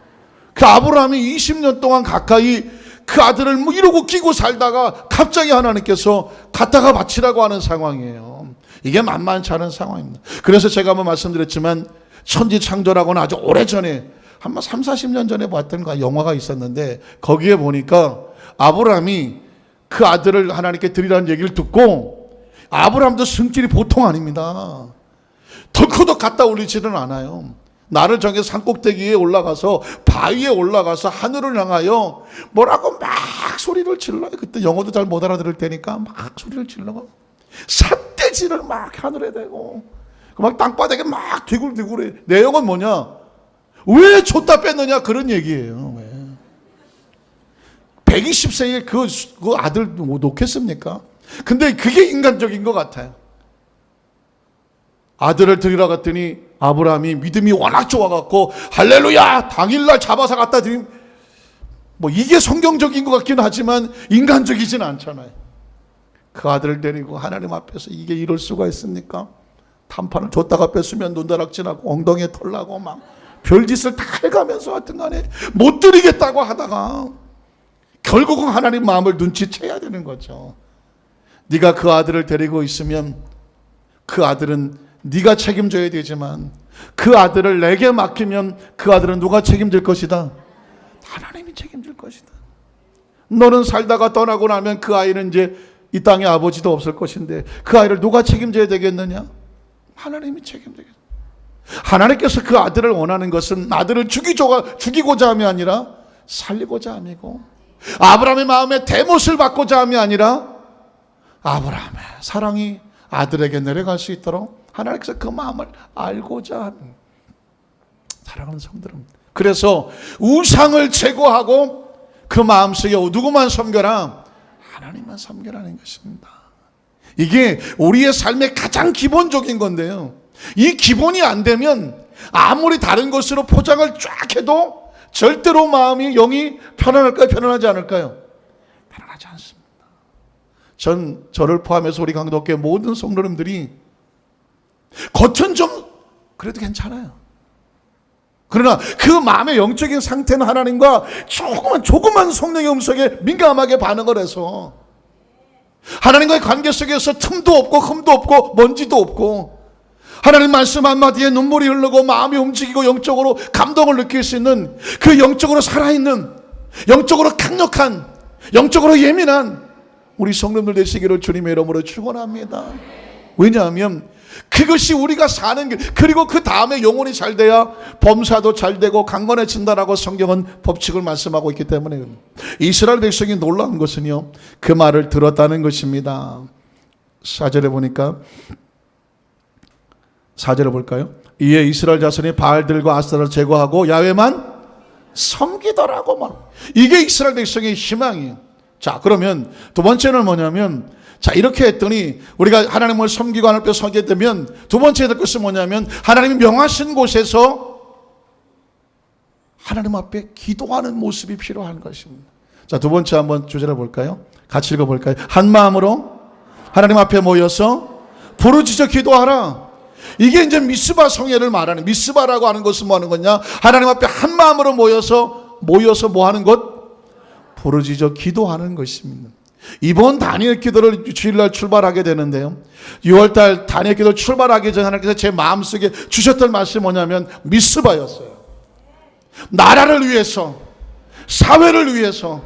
그 아브라함이 20년 동안 가까이 그 아들을 뭐 이러고 끼고 살다가 갑자기 하나님께서 갖다가 바치라고 하는 상황이에요. 이게 만만치 않은 상황입니다. 그래서 제가 한번 말씀드렸지만, 천지창조라고는 아주 오래전에 한 3, 40년 전에 봤던 영화가 있었는데, 거기에 보니까 아브라함이 그 아들을 하나님께 드리라는 얘기를 듣고, 아브라함도 성질이 보통 아닙니다. 덜커덕 갖다 올리지는 않아요. 나를 정해서 산꼭대기에 올라가서, 바위에 올라가서 하늘을 향하여 뭐라고 막 소리를 질러요. 그때 영어도 잘 못 알아들을 테니까 막 소리를 질러고 삿대질을 막 하늘에 대고 막 땅바닥에 막 뒤굴뒤굴해. 내용은 뭐냐? 왜 줬다 뺐느냐, 그런 얘기예요. 왜? 120세에 그 아들 놓겠습니까? 근데 그게 인간적인 것 같아요. 아들을 드리러 갔더니 아브라함이 믿음이 워낙 좋아갖고 할렐루야, 당일날 잡아서 갖다 드림. 뭐 이게 성경적인 것 같긴 하지만 인간적이진 않잖아요. 그 아들을 데리고 하나님 앞에서 이게 이럴 수가 있습니까? 단판을 줬다가 뺐으면 눈다락질하고 엉덩이에 털나고 막 별짓을 다 해가면서 하여튼 간에 못 드리겠다고 하다가 결국은 하나님 마음을 눈치채야 되는 거죠. 네가 그 아들을 데리고 있으면 그 아들은 네가 책임져야 되지만, 그 아들을 내게 맡기면 그 아들은 누가 책임질 것이다? 하나님이 책임질 것이다. 너는 살다가 떠나고 나면 그 아이는 이제 이 땅에 아버지도 없을 것인데 그 아이를 누가 책임져야 되겠느냐? 하나님이 책임지겠다. 하나님께서 그 아들을 원하는 것은 아들을 죽이고자 함이 아니라 살리고자 함이고, 아브라함의 마음에 대못을 받고자 함이 아니라 아브라함의 사랑이 아들에게 내려갈 수 있도록 하나님께서 그 마음을 알고자 하는, 사랑하는 성도들. 그래서 우상을 제거하고 그 마음속에 누구만 섬겨라? 하나님만 섬겨라는 것입니다. 이게 우리의 삶의 가장 기본적인 건데요, 이 기본이 안 되면 아무리 다른 것으로 포장을 쫙 해도 절대로 마음이, 영이 편안할까요? 편안하지 않을까요? 편안하지 않습니다. 저를 포함해서 우리 강도교회 모든 성도님들이 겉은 좀 그래도 괜찮아요. 그러나 그 마음의 영적인 상태는 하나님과 조그만 성령의 음성에 민감하게 반응을 해서 하나님과의 관계 속에서 틈도 없고 흠도 없고 먼지도 없고, 하나님 말씀 한마디에 눈물이 흐르고 마음이 움직이고 영적으로 감동을 느낄 수 있는, 그 영적으로 살아있는, 영적으로 강력한, 영적으로 예민한 우리 성도들 되시기를 주님의 이름으로 축원합니다. 왜냐하면 그것이 우리가 사는 길, 그리고 그 다음에 영혼이 잘 돼야 범사도 잘 되고 강건해진다라고 성경은 법칙을 말씀하고 있기 때문에, 이스라엘 백성이 놀라운 것은요, 그 말을 들었다는 것입니다. 4절에 보니까, 4절에 볼까요? 이에 이스라엘 자손이 바알들과 아스타를 제거하고 야훼만 섬기더라고 말. 이게 이스라엘 백성의 희망이에요. 자, 그러면 두 번째는 뭐냐면, 자, 이렇게 했더니 우리가 하나님을 섬기고 하나님 앞에 서게 되면 두 번째 될 것은 뭐냐면, 하나님이 명하신 곳에서 하나님 앞에 기도하는 모습이 필요한 것입니다. 자, 두 번째 한번 주제를 볼까요? 같이 읽어볼까요? 한 마음으로 하나님 앞에 모여서 부르짖어 기도하라. 이게 이제 미스바 성회를 말하는, 미스바라고 하는 것은 뭐 하는 거냐? 하나님 앞에 한 마음으로 모여서 뭐 하는 것? 부르짖어 기도하는 것입니다. 이번 다니엘 기도를 주일날 출발하게 되는데요, 6월달 다니엘 기도 출발하기 전에 하나님께서 제 마음속에 주셨던 말씀이 뭐냐면 미스바였어요. 나라를 위해서, 사회를 위해서,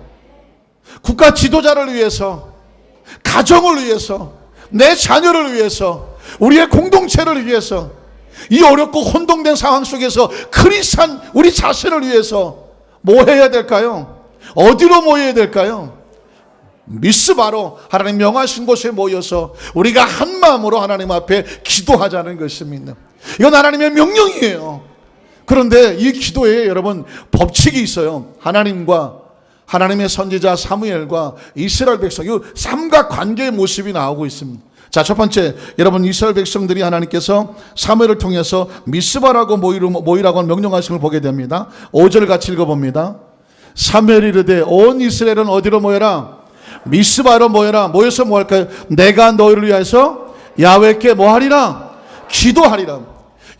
국가 지도자를 위해서, 가정을 위해서, 내 자녀를 위해서, 우리의 공동체를 위해서, 이 어렵고 혼동된 상황 속에서 크리스찬 우리 자신을 위해서 뭐 해야 될까요? 어디로 모여야 될까요? 미스바로 하나님 명하신 곳에 모여서 우리가 한 마음으로 하나님 앞에 기도하자는 것입니다. 이건 하나님의 명령이에요. 그런데 이 기도에 여러분 법칙이 있어요. 하나님의 선지자 사무엘과 이스라엘 백성, 이 삼각관계의 모습이 나오고 있습니다. 자, 첫 번째, 여러분 이스라엘 백성들이 하나님께서 사무엘을 통해서 미스바라고 모이라고 하는 명령하신 걸 보게 됩니다. 5절 같이 읽어봅니다. 사무엘이 이르되 온 이스라엘은 어디로 모여라? 미스바로 모여라. 모여서 뭐 할까요? 내가 너희를 위하여서 야훼께 뭐 하리라? 기도하리라.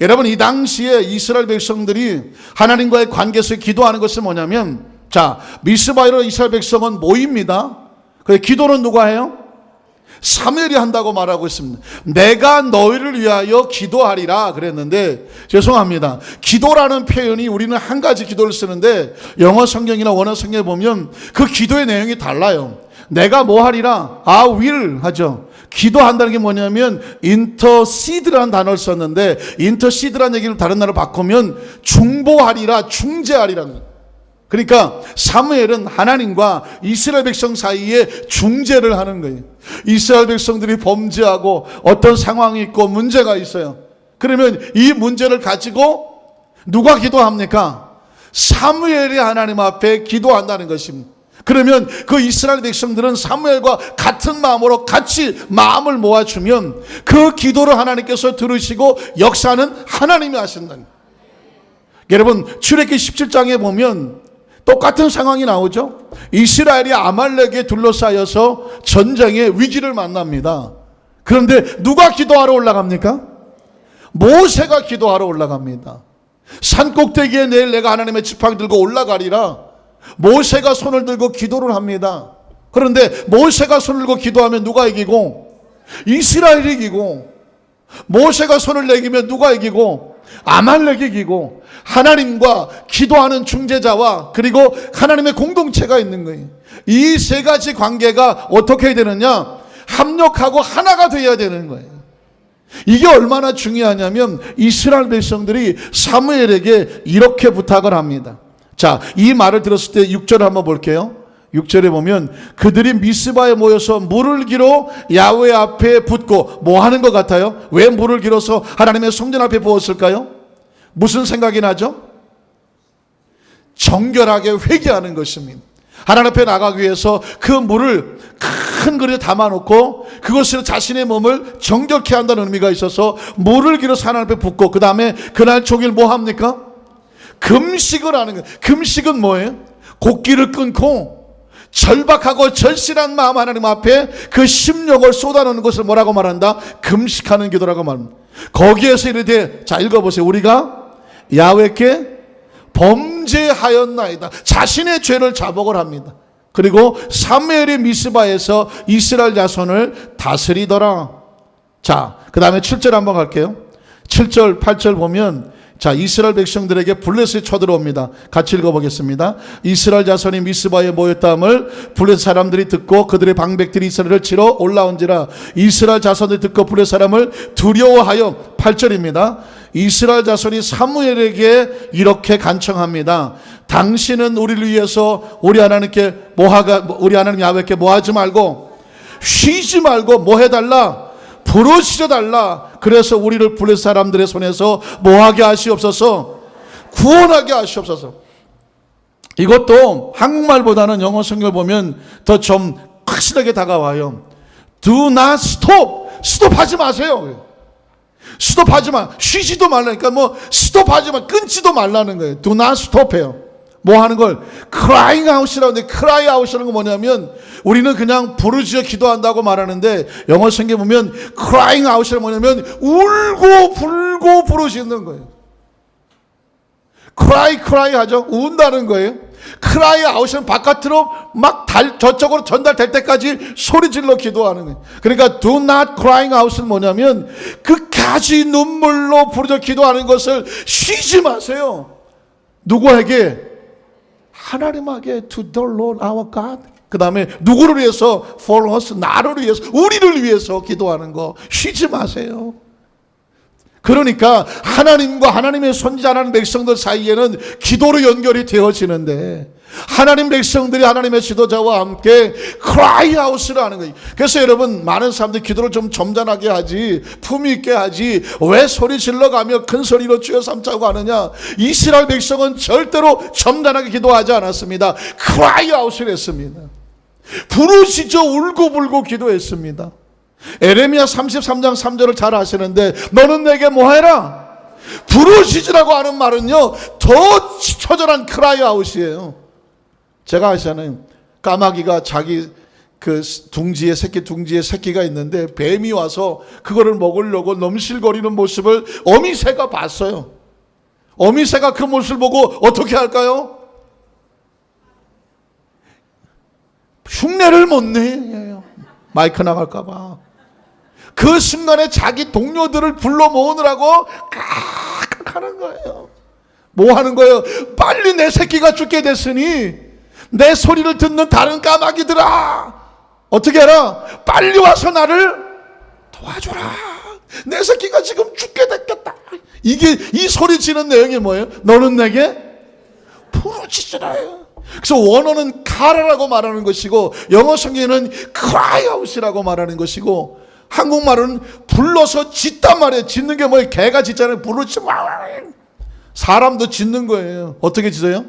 여러분 이 당시에 이스라엘 백성들이 하나님과의 관계에서 기도하는 것은 뭐냐면, 자, 미스바로 이스라엘 백성은 모입니다. 그래서 기도는 누가 해요? 사무엘이 한다고 말하고 있습니다. 내가 너희를 위하여 기도하리라 그랬는데, 죄송합니다. 기도라는 표현이 우리는 한 가지 기도를 쓰는데 영어 성경이나 원어 성경에 보면 그 기도의 내용이 달라요. 내가 뭐 하리라? I will 하죠. 기도한다는 게 뭐냐면 intercede라는 단어를 썼는데, intercede라는 얘기를 다른 단어로 바꾸면 중보하리라, 중재하리라는 거예요. 그러니까 사무엘은 하나님과 이스라엘 백성 사이에 중재를 하는 거예요. 이스라엘 백성들이 범죄하고 어떤 상황이 있고 문제가 있어요. 그러면 이 문제를 가지고 누가 기도합니까? 사무엘이 하나님 앞에 기도한다는 것입니다. 그러면 그 이스라엘 백성들은 사무엘과 같은 마음으로 같이 마음을 모아주면 그 기도를 하나님께서 들으시고 역사는 하나님이 하신다는 거예요. 여러분 출애굽기 17장에 보면 똑같은 상황이 나오죠. 이스라엘이 아말렉에 둘러싸여서 전쟁의 위기를 만납니다. 그런데 누가 기도하러 올라갑니까? 모세가 기도하러 올라갑니다. 산꼭대기에 내일 내가 하나님의 지팡이 들고 올라가리라. 모세가 손을 들고 기도를 합니다. 그런데 모세가 손을 들고 기도하면 누가 이기고? 이스라엘이 이기고, 모세가 손을 내기면 누가 이기고? 아말렉이 이기고. 하나님과 기도하는 중재자와 그리고 하나님의 공동체가 있는 거예요. 이 세 가지 관계가 어떻게 해야 되느냐? 합력하고 하나가 되어야 되는 거예요. 이게 얼마나 중요하냐면 이스라엘 백성들이 사무엘에게 이렇게 부탁을 합니다. 자, 이 말을 들었을 때 6절을 한번 볼게요. 6절에 보면 그들이 미스바에 모여서 물을 길어 야훼 앞에 붓고 뭐 하는 것 같아요? 왜 물을 길어서 하나님의 성전 앞에 부었을까요? 무슨 생각이 나죠? 정결하게 회개하는 것입니다. 하나님 앞에 나가기 위해서 그 물을 큰 그릇에 담아놓고 그것으로 자신의 몸을 정결케 한다는 의미가 있어서 물을 길어서 하나님 앞에 붓고, 그 다음에 그날 종일 뭐 합니까? 금식을 하는 거예요. 금식은 뭐예요? 곡기를 끊고 절박하고 절실한 마음 하나님 앞에 그 심령을 쏟아놓는 것을 뭐라고 말한다? 금식하는 기도라고 말합니다. 거기에서 이르되, 자 읽어보세요. 우리가 야훼께 범죄하였나이다. 자신의 죄를 자복을 합니다. 그리고 사무엘이 미스바에서 이스라엘 자손을 다스리더라. 자, 그 다음에 7절 한번 갈게요. 7절 8절 보면, 자, 이스라엘 백성들에게 블레셋이 쳐들어옵니다. 같이 읽어보겠습니다. 이스라엘 자손이 미스바에 모였다함을 블레셋 사람들이 듣고 그들의 방백들이 이스라엘을 치러 올라온지라. 이스라엘 자손들이 듣고 블레셋 사람을 두려워하여, 8절입니다. 이스라엘 자손이 사무엘에게 이렇게 간청합니다. 당신은 우리를 위해서 우리 하나님 야훼께 뭐하지 말고, 쉬지 말고 뭐 해달라? 부르짖어 달라. 그래서 우리를 블레셋 사람들의 손에서 뭐하게 하시옵소서? 구원하게 하시옵소서. 이것도 한국말보다는 영어 성경을 보면 더 좀 확실하게 다가와요. Do not stop. 스톱하지 마세요. 스톱하지 마. 쉬지도 말라니까, 뭐 스톱하지 마. 끊지도 말라는 거예요. Do not stop해요. 뭐 하는 걸 crying out이라고 하는데, cry out이라는 건 뭐냐면 우리는 그냥 부르짖어 기도한다고 말하는데 영어 성경에 보면 crying out이라는 뭐냐면 울고 불고 부르짖는 거예요. cry 하죠. 운다는 거예요. cry out은 바깥으로 막 저쪽으로 전달될 때까지 소리질러 기도하는 거예요. 그러니까 do not crying out은 뭐냐면 끝까지 눈물로 부르짖어 기도하는 것을 쉬지 마세요. 누구에게? 하나님에게, to the Lord our God. 그 다음에 누구를 위해서? for us, 나를 위해서, 우리를 위해서 기도하는 거 쉬지 마세요. 그러니까 하나님과 하나님의 선지자라는 백성들 사이에는 기도로 연결이 되어지는데 하나님 백성들이 하나님의 지도자와 함께 cry out를 하는 거예요. 그래서 여러분, 많은 사람들이 기도를 좀 점잖하게 하지, 품위 있게 하지, 왜 소리 질러가며 큰 소리로 주여 삼자고 하느냐. 이스라엘 백성은 절대로 점잖하게 기도하지 않았습니다. cry out을 했습니다. 부르짖어 울고불고 기도했습니다. 에레미야 33장 3절을 잘 아시는데, 너는 내게 뭐해라? 부르짖으라고 하는 말은요, 더 처절한 cry out이에요. 제가 아시잖아요. 까마귀가 자기 그 둥지에 새끼가 있는데 뱀이 와서 그거를 먹으려고 넘실거리는 모습을 어미새가 봤어요. 어미새가 그 모습을 보고 어떻게 할까요? 흉내를 못 내요. 마이크 나갈까 봐. 그 순간에 자기 동료들을 불러 모으느라고 깍깍 하는 거예요. 뭐 하는 거예요? 빨리 내 새끼가 죽게 됐으니 내 소리를 듣는 다른 까마귀들아, 어떻게 해라? 빨리 와서 나를 도와줘라. 내 새끼가 지금 죽게 됐겠다. 이게 이 소리 지는 내용이 뭐예요? 너는 내게 부르짖으라요. 그래서 원어는 가라라고 말하는 것이고, 영어 성경에는 cry out이라고 말하는 것이고, 한국말은 불러서 짖단 말이에요. 짖는 게 뭐예요? 개가 짖잖아요. 부르짖어. 사람도 짖는 거예요. 어떻게 짖어요?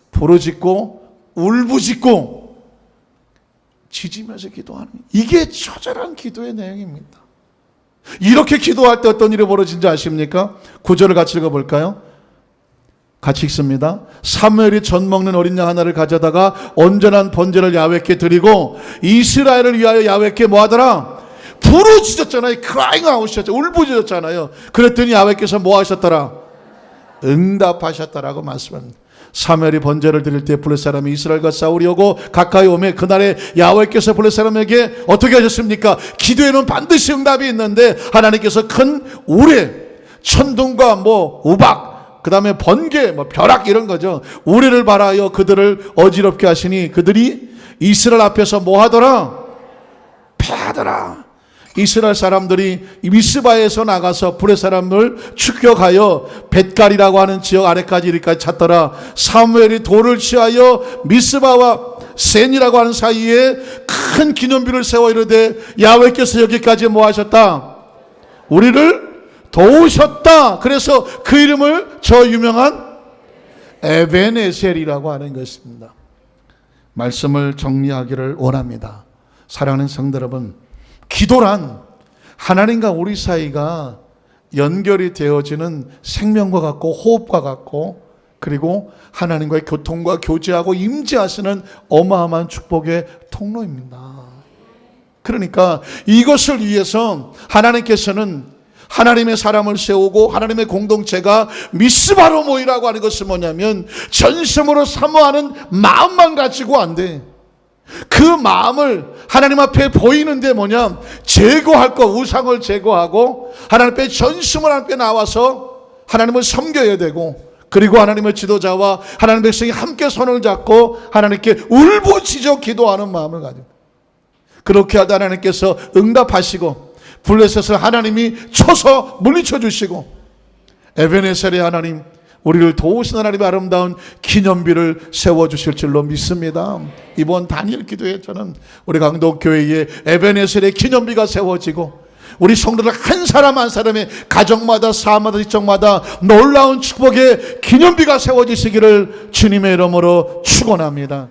부르짖고 울부짖고 짖으면서 기도하는, 이게 처절한 기도의 내용입니다. 이렇게 기도할 때 어떤 일이 벌어진지 아십니까? 9절을 같이 읽어볼까요? 같이 읽습니다. 사무엘이 젖 먹는 어린 양 하나를 가져다가 온전한 번제를 야훼께 드리고 이스라엘을 위하여 야훼께 뭐하더라? 부르짖었잖아요. crying out이었죠. 울부짖었잖아요. 그랬더니 야훼께서 뭐 하셨더라? 응답하셨다라고 말씀합니다. 사무엘이 번제를 드릴 때 블레 사람이 이스라엘과 싸우려 오고 가까이 오매 그날에 야훼께서 블레 사람에게 어떻게 하셨습니까? 기도에는 반드시 응답이 있는데 하나님께서 큰 우레, 천둥과 우박, 그 다음에 번개, 벼락 이런 거죠. 우레를 발하여 그들을 어지럽게 하시니 그들이 이스라엘 앞에서 뭐 하더라? 패하더라. 이스라엘 사람들이 미스바에서 나가서 블레 사람을 추격하여 벳갈이라고 하는 지역 아래까지 이리까지 찼더라. 사무엘이 돌을 취하여 미스바와 센이라고 하는 사이에 큰 기념비를 세워 이르되 야훼께서 여기까지 뭐 하셨다? 우리를 도우셨다. 그래서 그 이름을 저 유명한 에벤에셀이라고 하는 것입니다. 말씀을 정리하기를 원합니다. 사랑하는 성도 여러분, 기도란 하나님과 우리 사이가 연결이 되어지는 생명과 같고 호흡과 같고, 그리고 하나님과의 교통과 교제하고 임재하시는 어마어마한 축복의 통로입니다. 그러니까 이것을 위해서 하나님께서는 하나님의 사람을 세우고 하나님의 공동체가 미스바로 모이라고 하는 것은 뭐냐면, 전심으로 사모하는 마음만 가지고 안 돼. 그 마음을 하나님 앞에 보이는데 뭐냐? 제거할 거, 우상을 제거하고 하나님 앞에 전심으로 하나님 앞에 나와서 하나님을 섬겨야 되고, 그리고 하나님의 지도자와 하나님 백성이 함께 손을 잡고 하나님께 울부짖어 기도하는 마음을 가지고, 그렇게 하다 하나님께서 응답하시고 블레셋을 하나님이 쳐서 물리쳐 주시고, 에베네셀의 하나님, 우리를 도우신 하나님의 아름다운 기념비를 세워주실 줄로 믿습니다. 이번 단일 기도에 저는 우리 강동교회에 에베네셀의 기념비가 세워지고, 우리 성도들 한 사람 한 사람의 가정마다 사마다 지정마다 놀라운 축복의 기념비가 세워지시기를 주님의 이름으로 축원합니다.